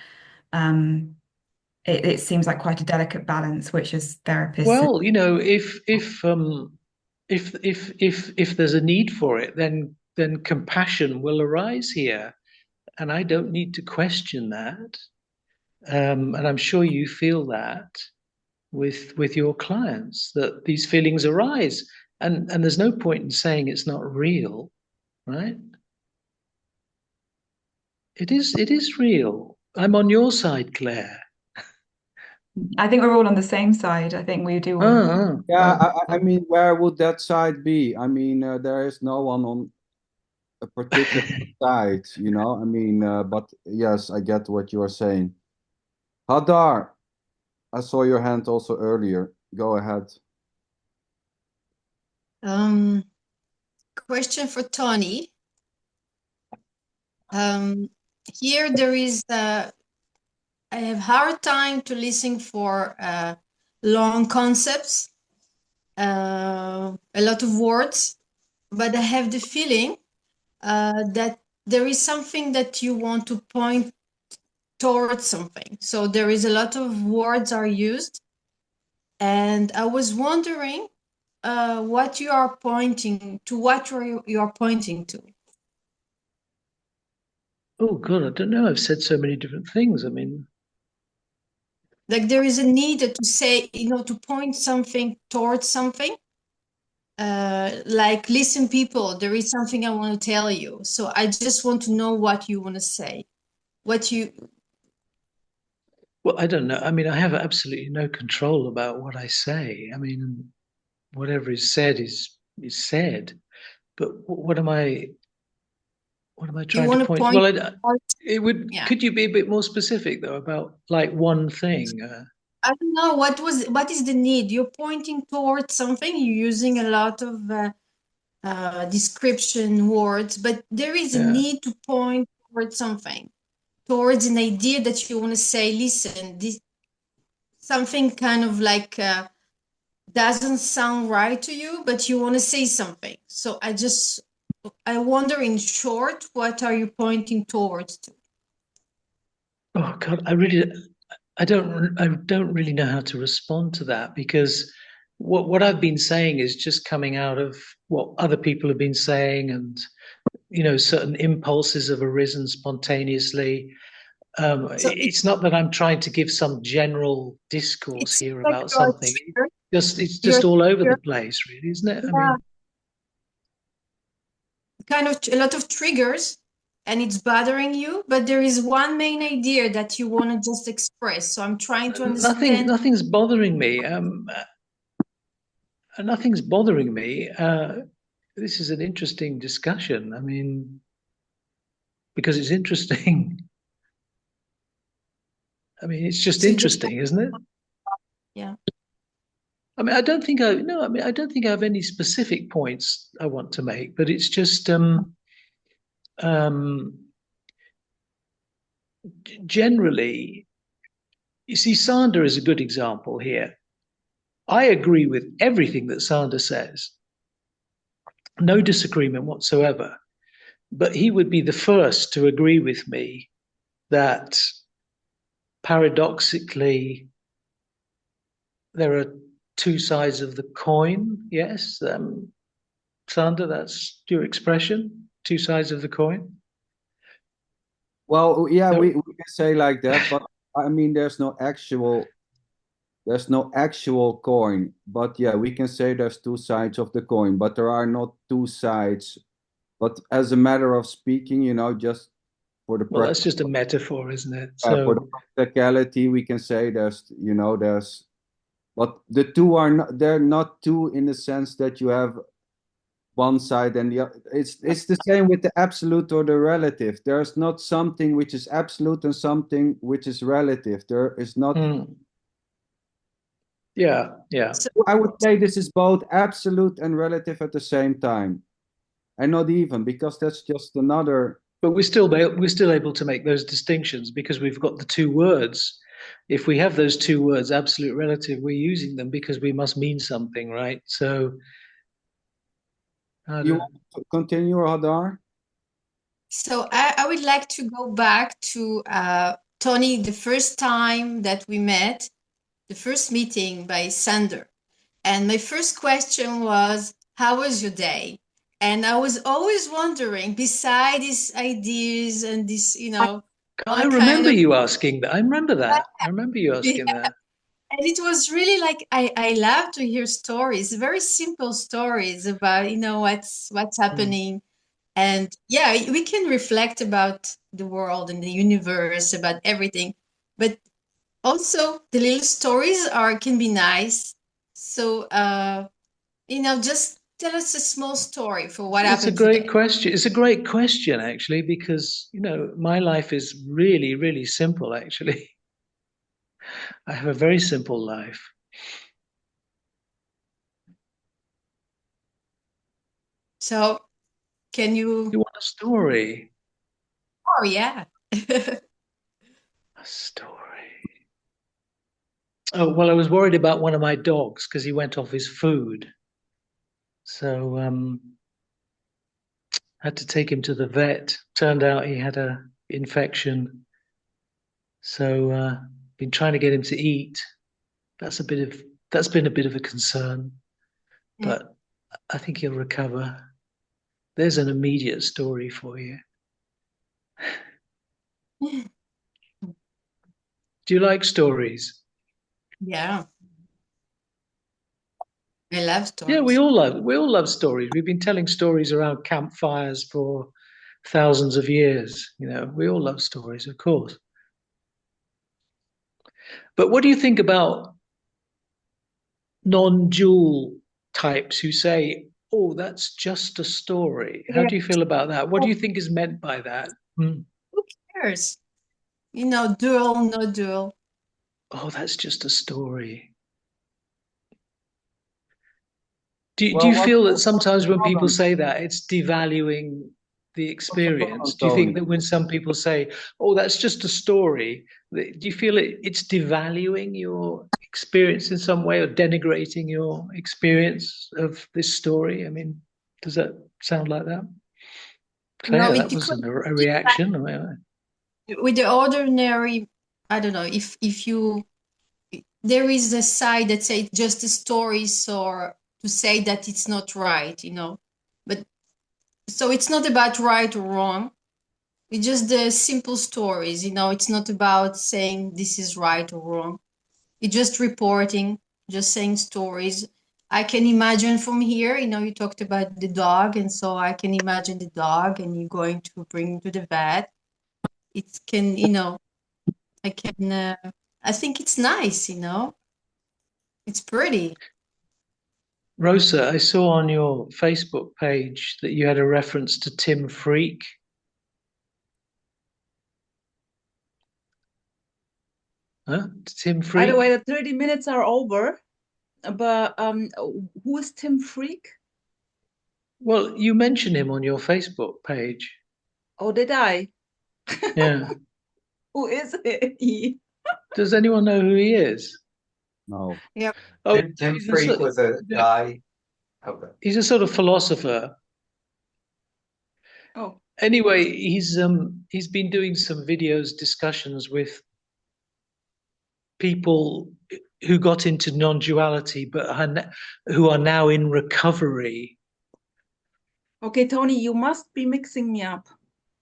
It seems like quite a delicate balance, which as therapists. Well, if there's a need for it, then compassion will arise here, and I don't need to question that. And I'm sure you feel that with your clients, that these feelings arise, and there's no point in saying it's not real, right? It is real. I'm on your side, Claire. I think we're all on the same side. I think we do all. Yeah, Well, I mean, where would that side be? I mean, there is no one on a particular side, I mean, but yes, I get what you are saying. Hadar, I saw your hand also earlier. Go ahead. Question for Tony. Here there is I have hard time to listen for long concepts, a lot of words, but I have the feeling that there is something that you want to point towards something. So there is a lot of words are used, and I was wondering what you are pointing to, what you are pointing to. oh God, I don't know. I've said so many different things. I mean, Like there is a need to say, to point something towards something. Like, listen, people, there is something I want to tell you. So I just want to know what you want to say. Well, I don't know. I mean, I have absolutely no control about what I say. I mean, whatever is said is said. But what am I? What am I you trying want to to point? point Well, towards, it would. yeah. Could you be a bit more specific though about like one thing? I don't know what is the need. You're pointing towards something. You're using a lot of description words, but there is a need to point towards something, towards an idea that you want to say. Listen, this something kind of like doesn't sound right to you, but you want to say something. So I wonder, in short, what are you pointing towards to? Oh God, I don't really know how to respond to that because what I've been saying is just coming out of what other people have been saying, and certain impulses have arisen spontaneously. So It's not that I'm trying to give some general discourse it's here like about something. It's you're just all over you're the place, really, isn't it? I yeah, mean, kind of a lot of triggers and it's bothering you, but there is one main idea that you want to just express. So I'm trying to understand. Nothing's bothering me. Nothing's bothering me. This is an interesting discussion. I mean, because it's interesting. I mean, it's just interesting, isn't it? Yeah. I mean, I don't think I don't think I have any specific points I want to make, but it's just generally, you see, Sander is a good example here. I agree with everything that Sander says. No disagreement whatsoever. But he would be the first to agree with me that paradoxically there are two sides of the coin. Yes, Sander, that's your expression, two sides of the coin. Well, yeah, we can say like that, but I mean, there's no actual coin. But yeah, we can say there's two sides of the coin, but there are not two sides. But as a matter of speaking, just for the well, that's just a metaphor, isn't it? for the practicality, we can say there's, but the two are not, they're not two in the sense that you have one side and the other. It's the same with the absolute or the relative. There's not something which is absolute and something which is relative. There is not. Yeah, yeah. So, I would say this is both absolute and relative at the same time, and not even, because that's just another. But we're still able to make those distinctions because we've got the two words. If we have those two words, absolute, relative, we're using them because we must mean something, right? So, You want to continue, Hadar? So I would like to go back to Tony, the first time that we met, the first meeting by Sander. And my first question was, how was your day? And I was always wondering, beside these ideas and this, I remember you asking that. I remember that. I remember you asking Yeah. that. And it was really like I love to hear stories, very simple stories about, what's happening. And yeah, we can reflect about the world and the universe, about everything. But also the little stories can be nice. So just tell us a small story for what It's a happened great today. question. It's a great question, actually, because, my life is really, really simple, actually. I have a very simple life. So can you? You want a story? Oh, yeah. A story. Oh, well, I was worried about one of my dogs because he went off his food. So had to take him to the vet. Turned out he had an infection. So been trying to get him to eat. That's been a bit of a concern. But I think he'll recover. There's an immediate story for you. Do you like stories? Yeah. I love stories. Yeah, we all love stories. We've been telling stories around campfires for thousands of years. We all love stories, of course. But what do you think about non-dual types who say, "Oh, that's just a story"? How do you feel about that? What do you think is meant by that? Who cares? Dual, no dual. Oh, that's just a story. Do you feel that sometimes when people say that, it's devaluing the experience? Do you think that when some people say, "Oh, that's just a story," do you feel it's devaluing your experience in some way or denigrating your experience of this story? I mean, does that sound like that? Claire, that wasn't a reaction. With the ordinary, I don't know, if you, there is a side that say it's just a story, or to say that it's not right, but so it's not about right or wrong. It's just the simple stories, it's not about saying this is right or wrong. It's just reporting, just saying stories. I can imagine from here, you talked about the dog, and so I can imagine the dog and you're going to bring him to the vet. It can, I think it's nice, it's pretty. Rosa, I saw on your Facebook page that you had a reference to Tim Freak. Huh? Tim Freak? By the way, the 30 minutes are over, but who is Tim Freak? Well, you mentioned him on your Facebook page. Oh, did I? Yeah. Who is he? Does anyone know who he is? No. Yep. Oh, Tim he's Freak was a guy. Okay. He's a sort of philosopher. Oh, Anyway, he's been doing some videos, discussions with people who got into non-duality, but who are now in recovery. okay, Tony, you must be mixing me up.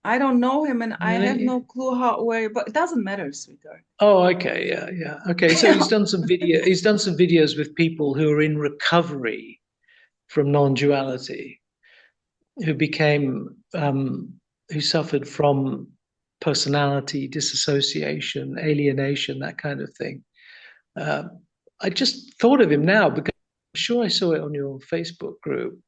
I don't know him, and I have no clue where. But it doesn't matter, sweetheart. Oh, okay, yeah. Okay, so he's done some videos with people who are in recovery from non-duality, who suffered from personality disassociation, alienation, that kind of thing. I just thought of him now because I'm sure I saw it on your Facebook group.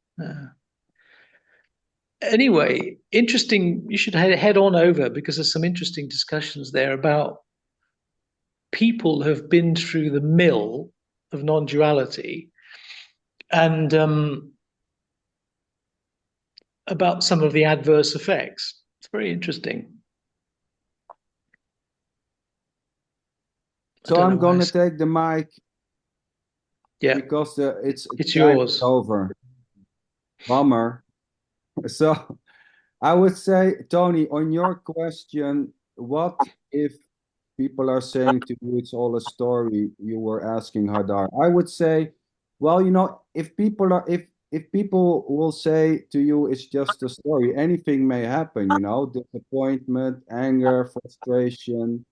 Anyway, interesting. You should head on over because there's some interesting discussions there about people who have been through the mill of non-duality and about some of the adverse effects. It's very interesting. So I'm going to take the mic. Yeah. Because it's yours. Over. Bummer. So I would say, Tony, on your question, what if people are saying to you it's all a story? You were asking Hadar. I would say, well, if people will say to you it's just a story, anything may happen, disappointment, anger, frustration,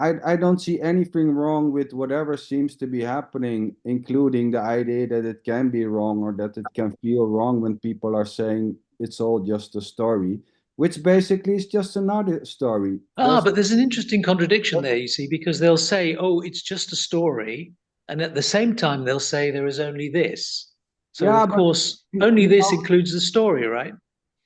I don't see anything wrong with whatever seems to be happening, including the idea that it can be wrong or that it can feel wrong when people are saying it's all just a story, which basically is just another story. But there's an interesting contradiction there, you see, because they'll say, oh, it's just a story. And at the same time, they'll say there is only this. So, yeah, of course, only this includes the story, right?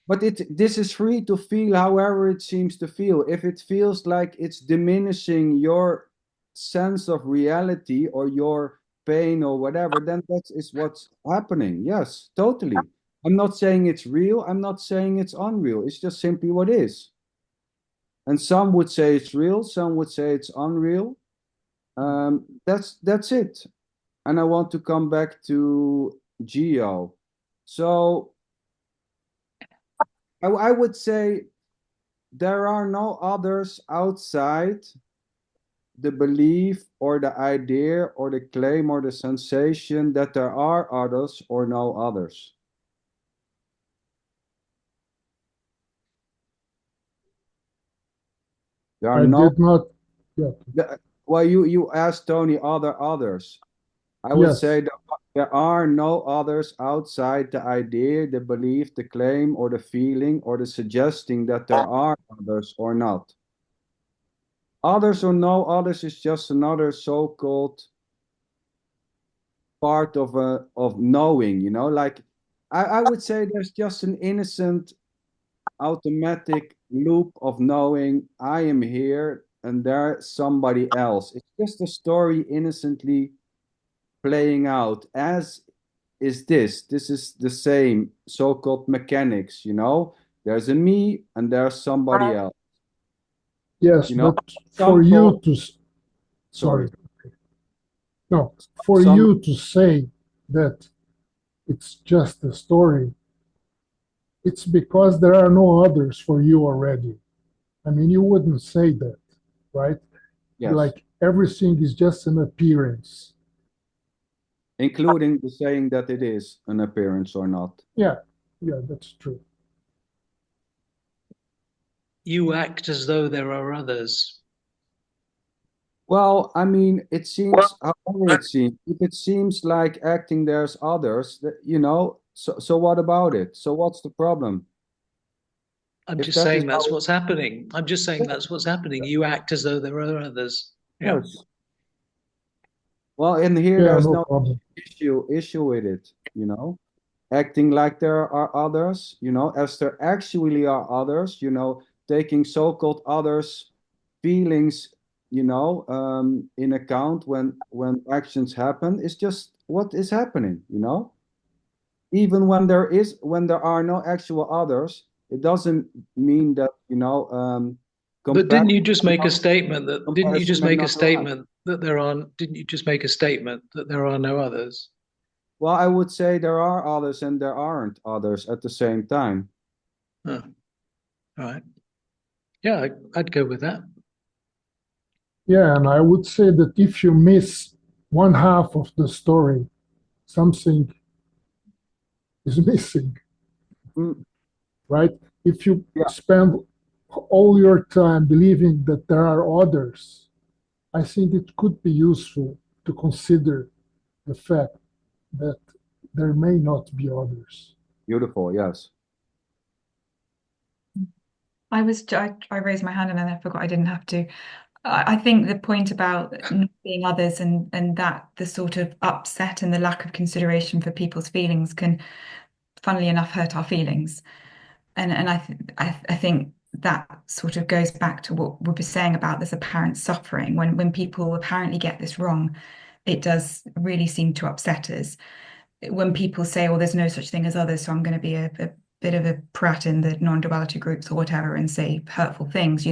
But this is free to feel however it seems to feel. If it feels like it's diminishing your sense of reality or your pain or whatever, then that is what's happening. Yes, totally. I'm not saying it's real. I'm not saying it's unreal. It's just simply what is. And some would say it's real. Some would say it's unreal. That's it. And I want to come back to Geo. So I would say there are no others outside the belief or the idea or the claim or the sensation that there are others or no others. There are did not. Yeah. Well, you asked Tony, others. I would say that there are no others outside the idea, the belief, the claim, or the feeling, or the suggesting that there are others or not. Others or no others is just another so-called part of knowing, like I would say there's just an innocent automatic loop of knowing I am here and there's somebody else. It's just a story innocently playing out, as is this is the same so-called mechanics, there's a me and there's somebody else. Yes, but for you to you to say that it's just a story, it's because there are no others for you already. I mean, you wouldn't say that, right? Yes. Like everything is just an appearance. Including the saying that it is an appearance or not. Yeah, that's true. You act as though there are others. Well, I mean, it seems If it seems like acting there's others, so what about it? So what's the problem? I'm If just that is saying how that's what's happening. I'm just saying that's what's happening. You act as though there are others. Yeah. yes. Well, in here Yeah, there's no no problem. issue with it, acting like there are others, as there actually are others, taking so-called others' feelings, in account when actions happen is just what is happening, Even when there are no actual others, it doesn't mean that, But didn't you comparison just make a statement that didn't you comparison just may make a not arise. statement that there are didn't you just make a statement that there are no others? Well, I would say there are others and there aren't others at the same time. Oh, all right. Yeah, I'd go with that. Yeah, and I would say that if you miss one half of the story, something is missing, Mm, right? If you yeah, spend all your time believing that there are others, I think it could be useful to consider the fact that there may not be others. beautiful, yes. I raised my hand and then I forgot I didn't have to. I think the point about not being others and that the sort of upset and the lack of consideration for people's feelings can, funnily enough, hurt our feelings. And I think that sort of goes back to what we were saying about this apparent suffering. When people apparently get this wrong, it does really seem to upset us. When people say, "Oh, there's no such thing as others," so I'm going to be a bit of a prat in the non-duality groups or whatever and say hurtful things,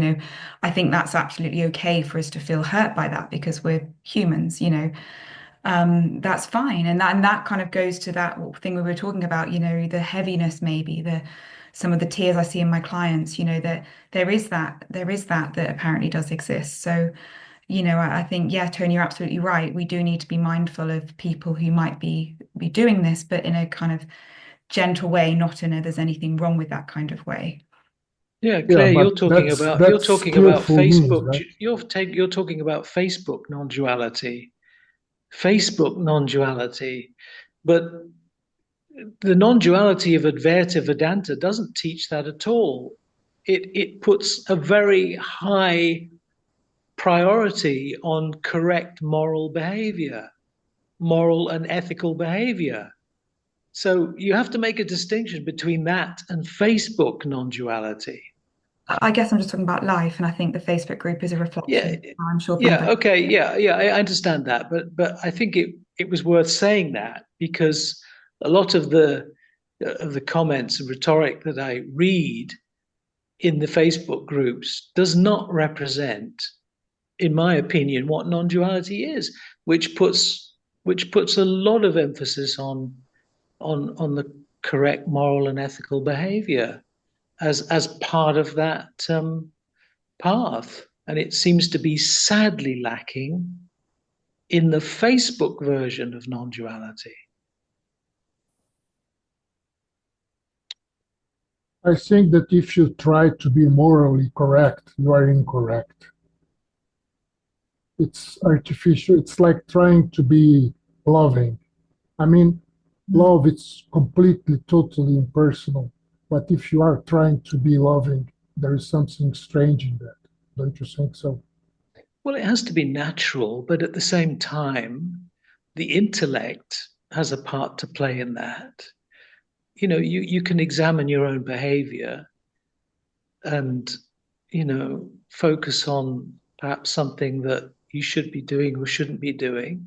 I think that's absolutely okay for us to feel hurt by that because we're humans, that's fine. And that kind of goes to that thing we were talking about, the heaviness, maybe some of the tears I see in my clients, that there is that apparently does exist. So, I think, yeah, Tony, you're absolutely right. We do need to be mindful of people who might be doing this, but in a kind of gentle way, not in a there's anything wrong with that kind of way. Yeah, Yeah, Claire, but that's skillful means, Facebook. right? You're talking about Facebook non-duality. Facebook non-duality, but the non-duality of Advaita Vedanta doesn't teach that at all. It puts a very high priority on correct moral behavior, moral and ethical behavior. So you have to make a distinction between that and Facebook non-duality. I guess I'm just talking about life, and I think the Facebook group is a reflection. Yeah, I'm sure. yeah, okay, yeah, I understand that, but I think it was worth saying that because a lot of the comments and rhetoric that I read in the Facebook groups does not represent, in my opinion, what non-duality is, which puts a lot of emphasis on the correct moral and ethical behavior as part of that path. And it seems to be sadly lacking in the Facebook version of non-duality. I think that if you try to be morally correct, you are incorrect. It's artificial. It's like trying to be loving. I mean, love is completely, totally impersonal. But if you are trying to be loving, there is something strange in that. Don't you think so? Well, it has to be natural, but at the same time, the intellect has a part to play in that. You can examine your own behavior and, focus on perhaps something that you should be doing or shouldn't be doing.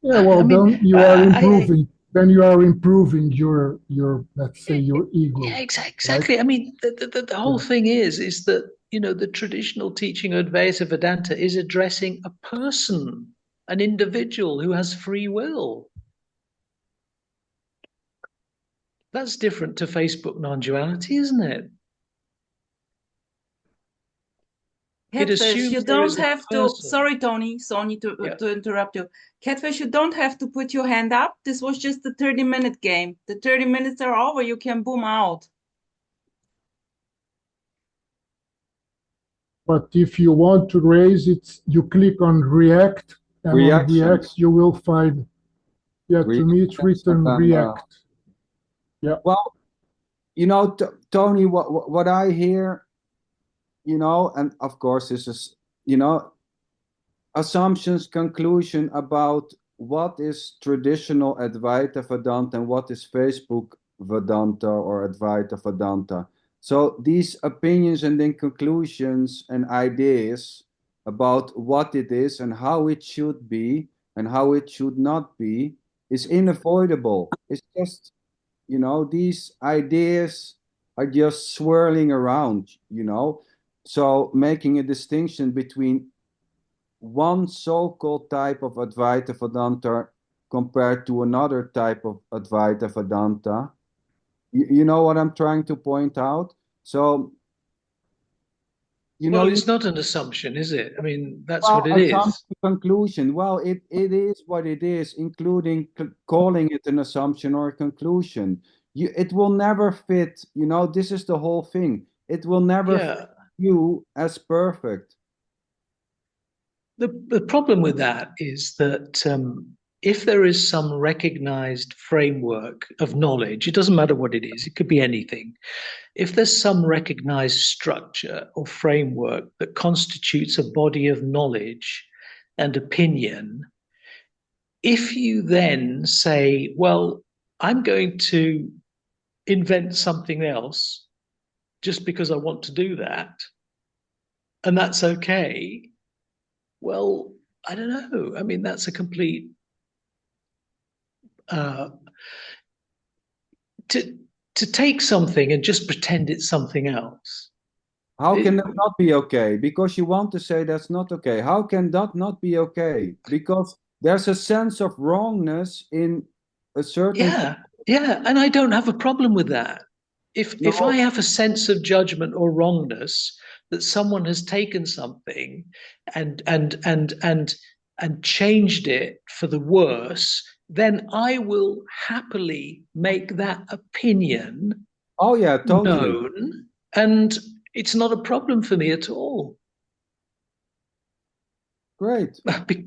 Yeah, well, I mean, then you are improving. Then you are improving your let's say your ego. Yeah, exactly. Right? I mean, the whole thing is that the traditional teaching of Advaita Vedanta is addressing a person, an individual who has free will. That's different to Facebook non-duality, isn't it? Catfish, you don't have to. Sorry, Tony, to interrupt you. Catfish, you don't have to put your hand up. This was just the 30-minute game. The 30 minutes are over. You can boom out. But if you want to raise it, you click on react And on Reactions. React, you will find, yeah, to me it's written React. Yeah. Well, you know, Tony, what I hear, you know, and of course this is, you know, assumptions, conclusion about what is traditional Advaita Vedanta and what is Facebook Vedanta or Advaita Vedanta. So these opinions and then conclusions and ideas about what it is and how it should be and how it should not be is unavoidable. It's just, you know, these ideas are just swirling around, you know. So making a distinction between one so-called type of Advaita Vedanta compared to another type of Advaita Vedanta. You know what I'm trying to point out? So, you know, Well, it's not an assumption, is it? I mean, that's well, what it assumption, is. conclusion. Well, it is what it is, including calling it an assumption or a conclusion. It will never fit. You know, this is the whole thing. It will never fit you as perfect. The problem with that is that if there is some recognized framework of knowledge, it doesn't matter what it is, it could be anything. If there's some recognized structure or framework that constitutes a body of knowledge and opinion, if you then say, well, I'm going to invent something else just because I want to do that, and that's okay, well, I don't know. I mean, that's a complete to take something and just pretend it's something else. How can that not be okay? Because you want to say that's not okay. How can that not be okay? Because there's a sense of wrongness in a certain. Yeah, and I don't have a problem with that. If No. I have a sense of judgment or wrongness that someone has taken something and changed it for the worse, then I will happily make that opinion Oh yeah, totally. known, and it's not a problem for me at all. Great.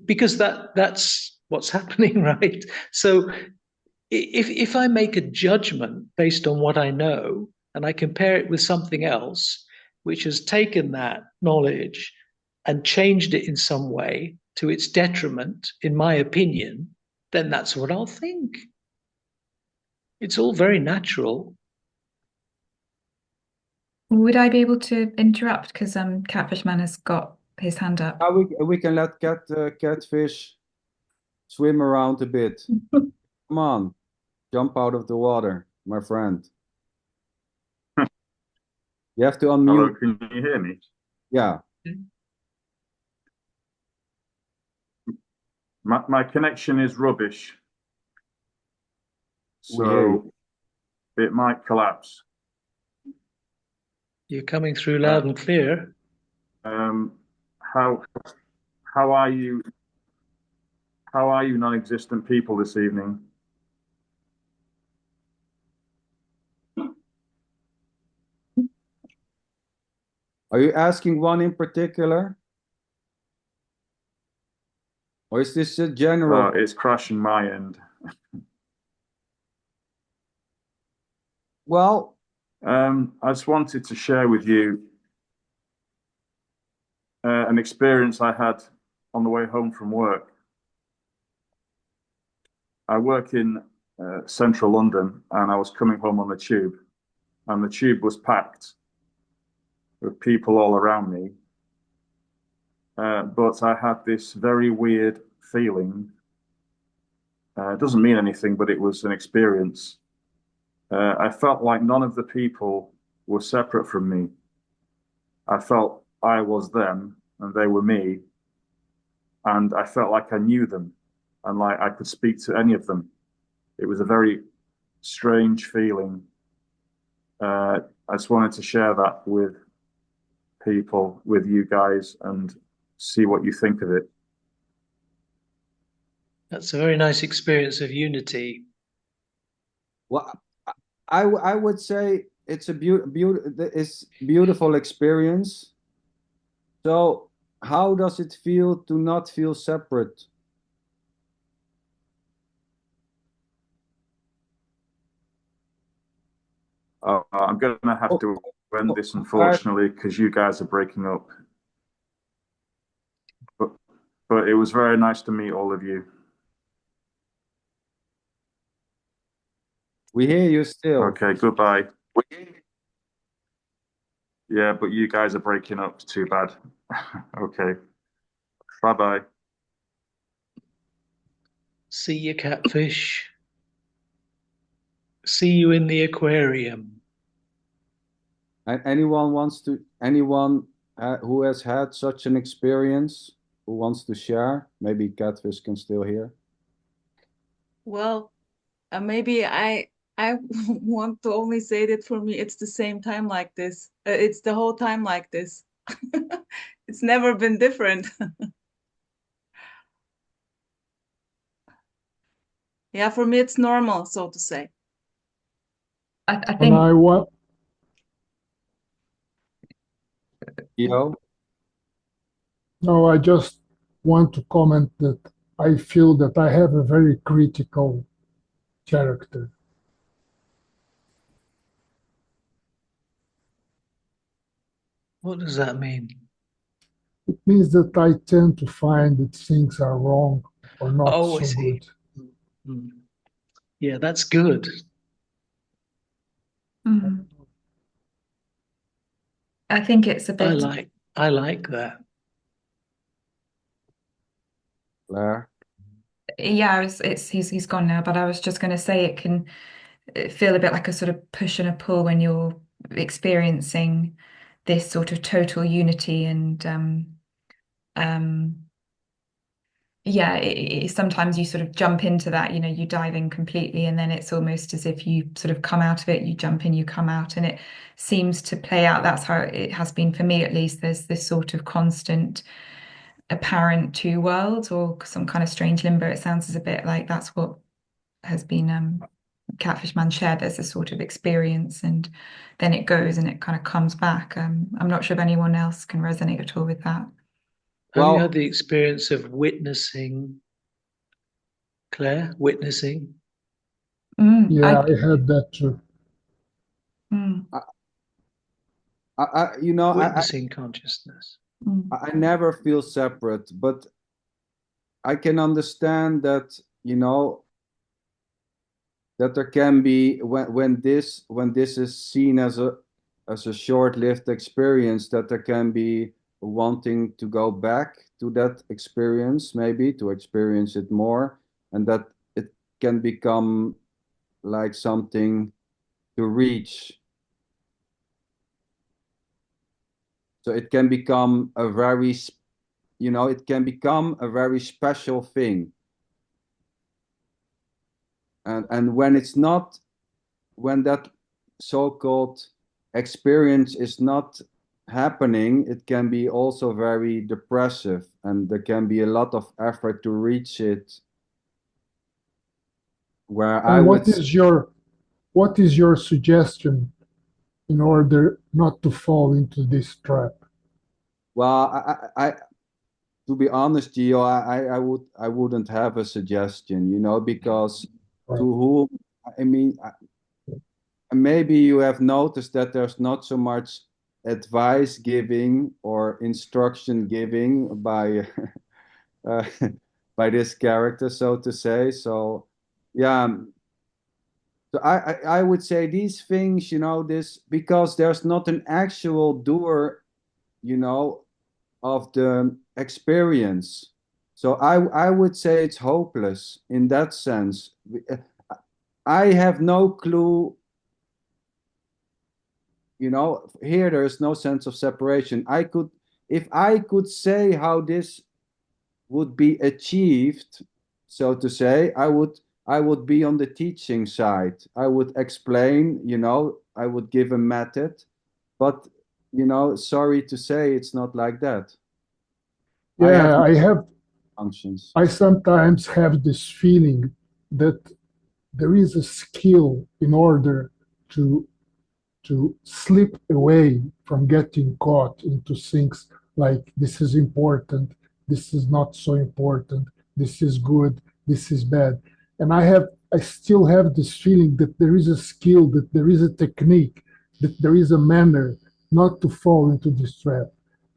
Because that's what's happening, right? So if I make a judgment based on what I know and I compare it with something else which has taken that knowledge and changed it in some way to its detriment, in my opinion, then that's what I'll think. It's all very natural. Would I be able to interrupt because Catfishman has got his hand up? Now we can let catfish swim around a bit. Come on, jump out of the water, my friend. You have to unmute. Hello, can you hear me? Yeah. My connection is rubbish, so it might collapse. You're coming through loud and clear. How are you? How are you, non-existent people, this evening? Are you asking one in particular? Or is this a general? It's crashing my end. Well, I just wanted to share with you an experience I had on the way home from work. I work in central London, and I was coming home on the tube, and the tube was packed with people all around me. But I had this very weird feeling. It doesn't mean anything, but it was an experience. I felt like none of the people were separate from me. I felt I was them and they were me. And I felt like I knew them and like I could speak to any of them. It was a very strange feeling. I just wanted to share that with people, with you guys, and see what you think of it. That's a very nice experience of unity. Well, I would say it's a beautiful experience. So how does it feel to not feel separate I'm going to have to end this, unfortunately, because you guys are breaking up. But it was very nice to meet all of you. We hear you still. Okay, goodbye. Yeah, but you guys are breaking up. It's too bad. Okay. Bye-bye. See you, catfish. See you in the aquarium. And anyone who has had such an experience who wants to share? Maybe Catfish can still hear. Well, maybe I want to only say that for me, it's the same time like this. It's the whole time like this. It's never been different. Yeah, for me, it's normal, so to say. I And think I want, Yo, no, I just want to comment that I feel that I have a very critical character. What does that mean? It means that I tend to find that things are wrong or not Oh, I so see. good. Mm. Yeah, that's good. mm, I think it's a bit. I like that. Claire. Yeah, he's gone now, but I was just going to say it can feel a bit like a sort of push and a pull when you're experiencing this sort of total unity and um yeah, sometimes you sort of jump into that, you dive in completely, and then it's almost as if you sort of come out of it, you jump in, you come out, and it seems to play out. That's how it has been for me, at least. There's this sort of constant apparent two worlds or some kind of strange limbo. It sounds as a bit like that's what has been Catfish Man shared. There's this sort of experience, and then it goes and it kind of comes back. I'm not sure if anyone else can resonate at all with that. Have you Well, had the experience of witnessing, Claire? Witnessing? Yeah, I had that too. Witnessing consciousness. I never feel separate, but I can understand that, that there can be when this is seen as a short-lived experience, that there can be wanting to go back to that experience, maybe to experience it more, and that it can become like something to reach. So it can become a very, it can become a very special thing. And when it's not, when that so-called experience is not happening, it can be also very depressive, and there can be a lot of effort to reach it. Where I And would, what is your suggestion in order not to fall into this trap? well, to be honest, Gio, I wouldn't have a suggestion, because Right. to whom, I mean, maybe you have noticed that there's not so much advice giving or instruction giving by uh, by this character, so to say. So yeah, so I would say these things, this, because there's not an actual doer, of the experience. So I would say it's hopeless in that sense. I have no clue. Here there is no sense of separation. If I could say how this would be achieved, so to say, I would be on the teaching side. I would explain, I would give a method, but sorry to say, it's not like that. Yeah, Functions. I sometimes have this feeling that there is a skill in order to slip away from getting caught into things like this is important, this is not so important, this is good, this is bad. And I have I still have this feeling that there is a skill, that there is a technique, that there is a manner not to fall into this trap.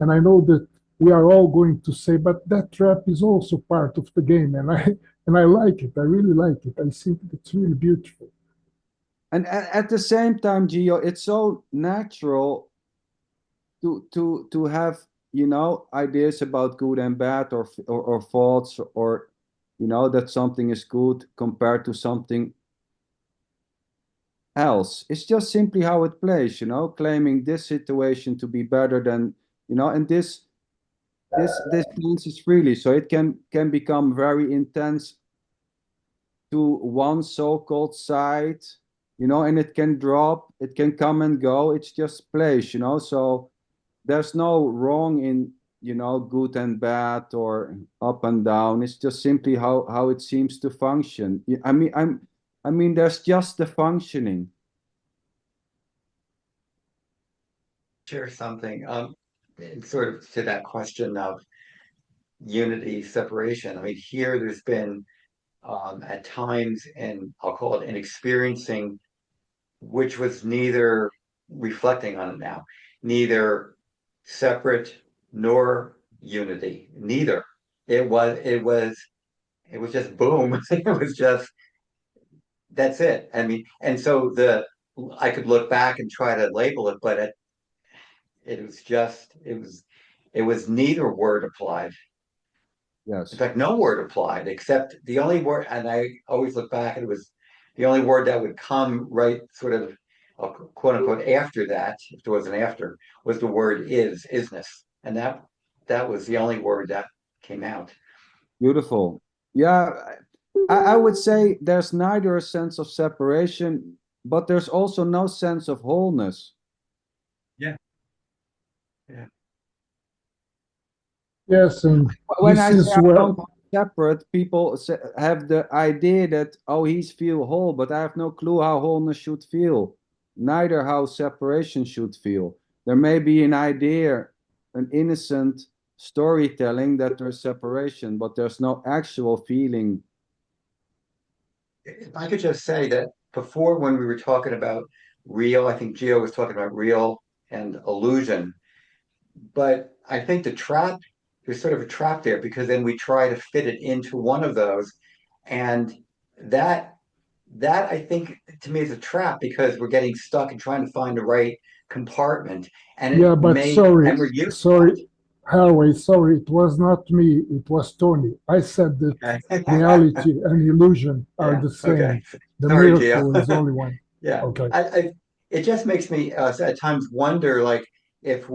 And I know that we are all going to say, but that trap is also part of the game. And I like it. I really like it. I think it's really beautiful. And at the same time, Gio, it's so natural to have, you know, ideas about good and bad, or thoughts, or, you know, that something is good compared to something else. It's just simply how it plays, you know, claiming this situation to be better than, you know, and this dances freely, so it can become very intense to one so-called side, you know, and it can drop, it can come and go. It's just plays, you know. So there's no wrong in, you know, good and bad or up and down. It's just simply how it seems to function. I mean, there's just the functioning. Share something, sort of to that question of unity, separation. I mean, here there's been at times, and I'll call it an experiencing, which was neither, reflecting on it now, neither separate nor unity, neither. It was just boom. It was just, that's it. I mean, and so I could look back and try to label it, but it was neither word applied. Yes. In fact, no word applied, except the only word, and I always look back, and it was the only word that would come right, sort of, quote unquote, after that, if there was an after, was the word isness. And that was the only word that came out. Beautiful. Yeah, I would say there's neither a sense of separation, but there's also no sense of wholeness. Yeah. Yeah. Yes, and When this I say is I where, don't feel separate, people have the idea that, oh, he's feel whole, but I have no clue how wholeness should feel, neither how separation should feel. There may be an idea, an innocent storytelling that there's separation, but there's no actual feeling. If I could just say that before, when we were talking about real, I think Gio was talking about real and illusion. But I think there's sort of a trap there, because then we try to fit it into one of those. And that I think, to me, is a trap, because we're getting stuck in trying to find the right compartment. And yeah, but and we're used sorry, Harvey, sorry, it was not me, it was Tony. I said that to reality and illusion are Yeah, the okay. same. The Sorry, Gio. miracle is only one. Yeah, Okay. it just makes me at times wonder, like, if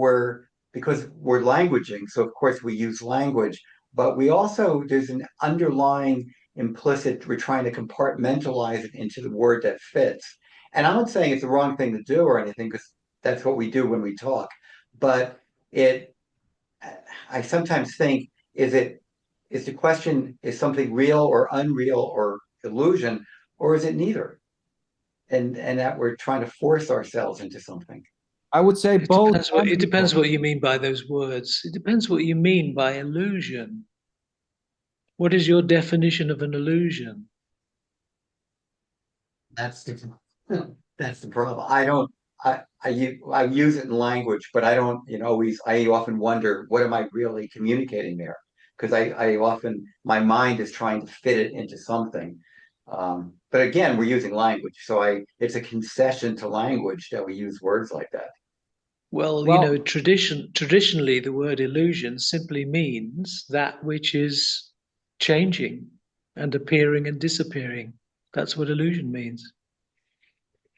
because we're languaging, so of course we use language, but there's an underlying implicit, we're trying to compartmentalize it into the word that fits. And I'm not saying it's the wrong thing to do or anything, because that's what we do when we talk. But I sometimes think, is the question, is something real or unreal or illusion, or is it neither? And that we're trying to force ourselves into something. I would say It both. depends what you mean by those words. It depends what you mean by illusion. What is your definition of an illusion? That's the that's the problem. I use it in language, but I don't, I often wonder, what am I really communicating there? Because I often, my mind is trying to fit it into something. But again, we're using language, so it's a concession to language that we use words like that. Well, Well, traditionally, the word illusion simply means that which is changing and appearing and disappearing. That's what illusion means.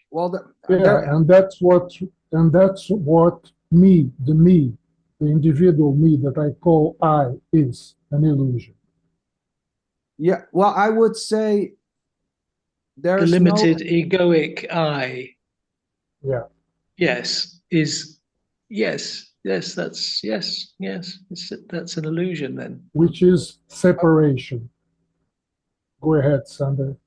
well, Yeah, and that's what me, the individual me that I call I, is an illusion. yeah. Well, I would say The there's no. limited egoic I, Yeah, yes, is yes, that's an illusion then. which is separation. Go ahead, Sander.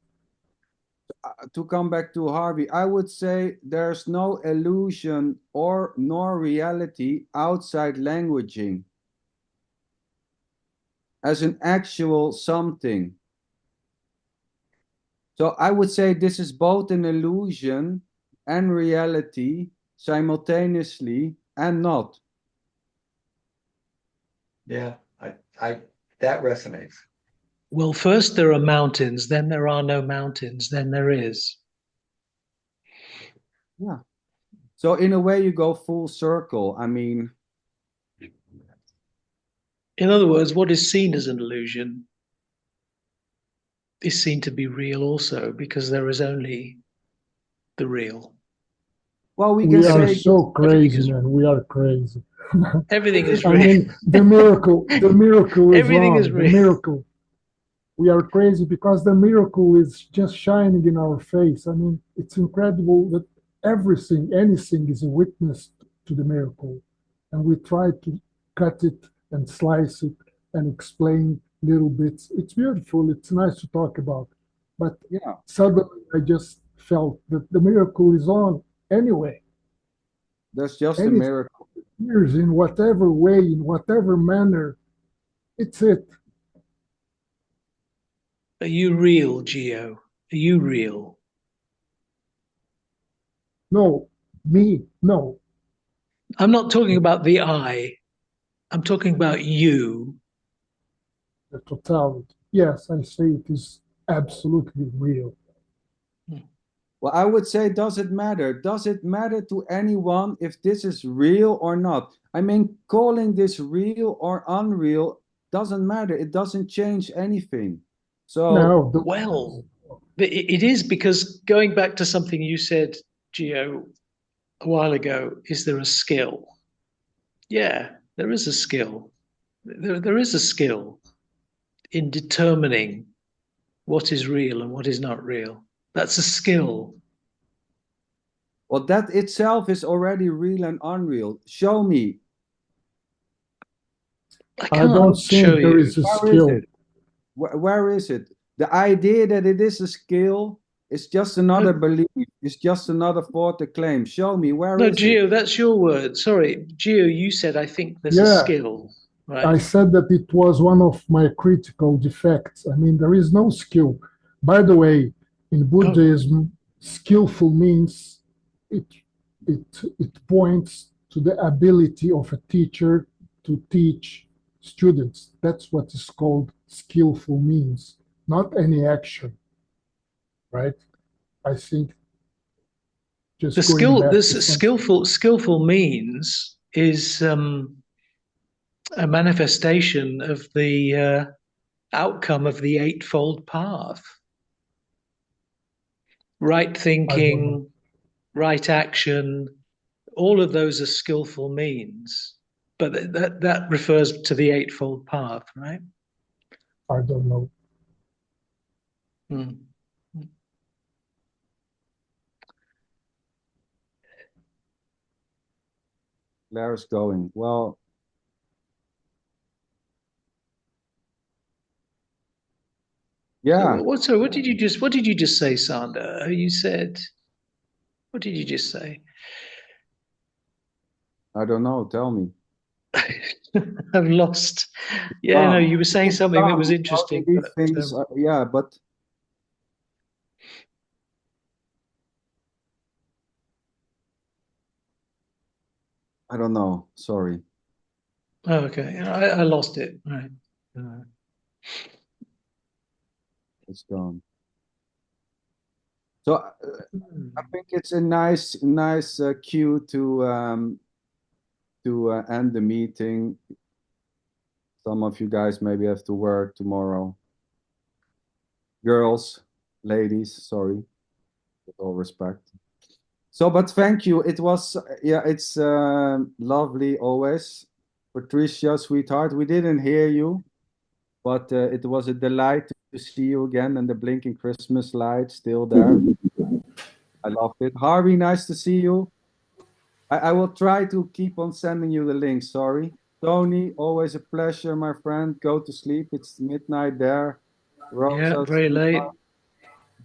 To come back to Harvey, I would say there's no illusion or nor reality outside languaging as an actual something. So I would say this is both an illusion and reality simultaneously and not. Yeah, I that resonates. Well, first there are mountains, then there are no mountains, then there is. Yeah. So in a way, you go full circle. I mean, In other words, what is seen as an illusion is seen to be real also, because there is only the real. well, we We can are say so everything crazy, is man. We are crazy. everything is I real. mean, the miracle is Everything wrong. is The real. miracle. We are crazy because the miracle is just shining in our face. I mean, it's incredible that everything, anything is a witness to the miracle. And we try to cut it and slice it and explain little bits. It's beautiful. It's nice to talk about. But yeah, suddenly I just felt that the miracle is on anyway. that's just a Anything miracle. appears in whatever way, in whatever manner, it's it. Are you real, Geo? Are you real? No, me, no. I'm not talking about the I. I'm talking about you. The totality. Yes, I say it is absolutely real. Well, I would say, does it matter? Does it matter to anyone if this is real or not? I mean, calling this real or unreal doesn't matter. It doesn't change anything. So, Now, Well, it is, because going back to something you said, Geo, a while ago, is there a skill? Yeah, there is a skill. There is a skill in determining what is real and what is not real. That's a skill. well, that itself is already real and unreal. Show me. I I don't can't show think there you. is a Where is skill. it? Where is it? The idea that it is a skill is just another No, belief. It's just another thought to claim. Show me, where no, is it? Geo, that's your word. Sorry, Geo, you said I think there's a Yeah, skill, I right? said that it was one of my critical defects. I mean, there is no skill. By the way, in Oh, Buddhism, skillful means it it points to the ability of a teacher to teach students. That's what is called skillful means, not any action, right? I think the just going skill, back this to something. skillful means is a manifestation of the outcome of the eightfold path. Right I don't know. thinking, right action, all of those are skillful means. But that refers to the eightfold path, right? I don't know. Hmm. Claire's going. Well, So yeah, what did you just say, Sander? You said, what did you just say? I don't know. Tell me. I've lost. Yeah, no, Oh, you were saying something that was in interesting, these but things, yeah, but I don't know. Sorry, oh, okay, I lost it. Right. it's gone. So I think it's a nice cue to end the meeting. Some of you guys maybe have to work tomorrow. Girls, ladies, sorry, with all respect. So, but thank you. It was, yeah, it's lovely always. Patricia, sweetheart, we didn't hear you, but it was a delight to see you again, and the blinking Christmas light still there. I loved it. Harvey, nice to see you. I will try to keep on sending you the link. Sorry. Tony, always a pleasure, my friend. Go to sleep. It's midnight there. Yeah, Rosa, very late.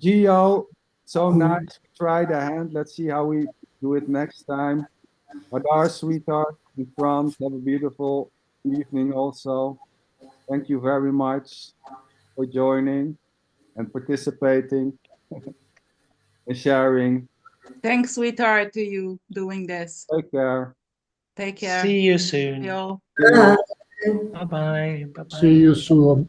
Gio, so Cool. nice. Try the hand. Let's see how we do it next time. Adar, sweetheart, in France, have a beautiful evening also. Thank you very much for joining and participating. and sharing. Thanks, sweetheart, to you doing this. Take care. Take care. See you soon. Yo. See you. Bye-bye. Bye-bye. See you soon.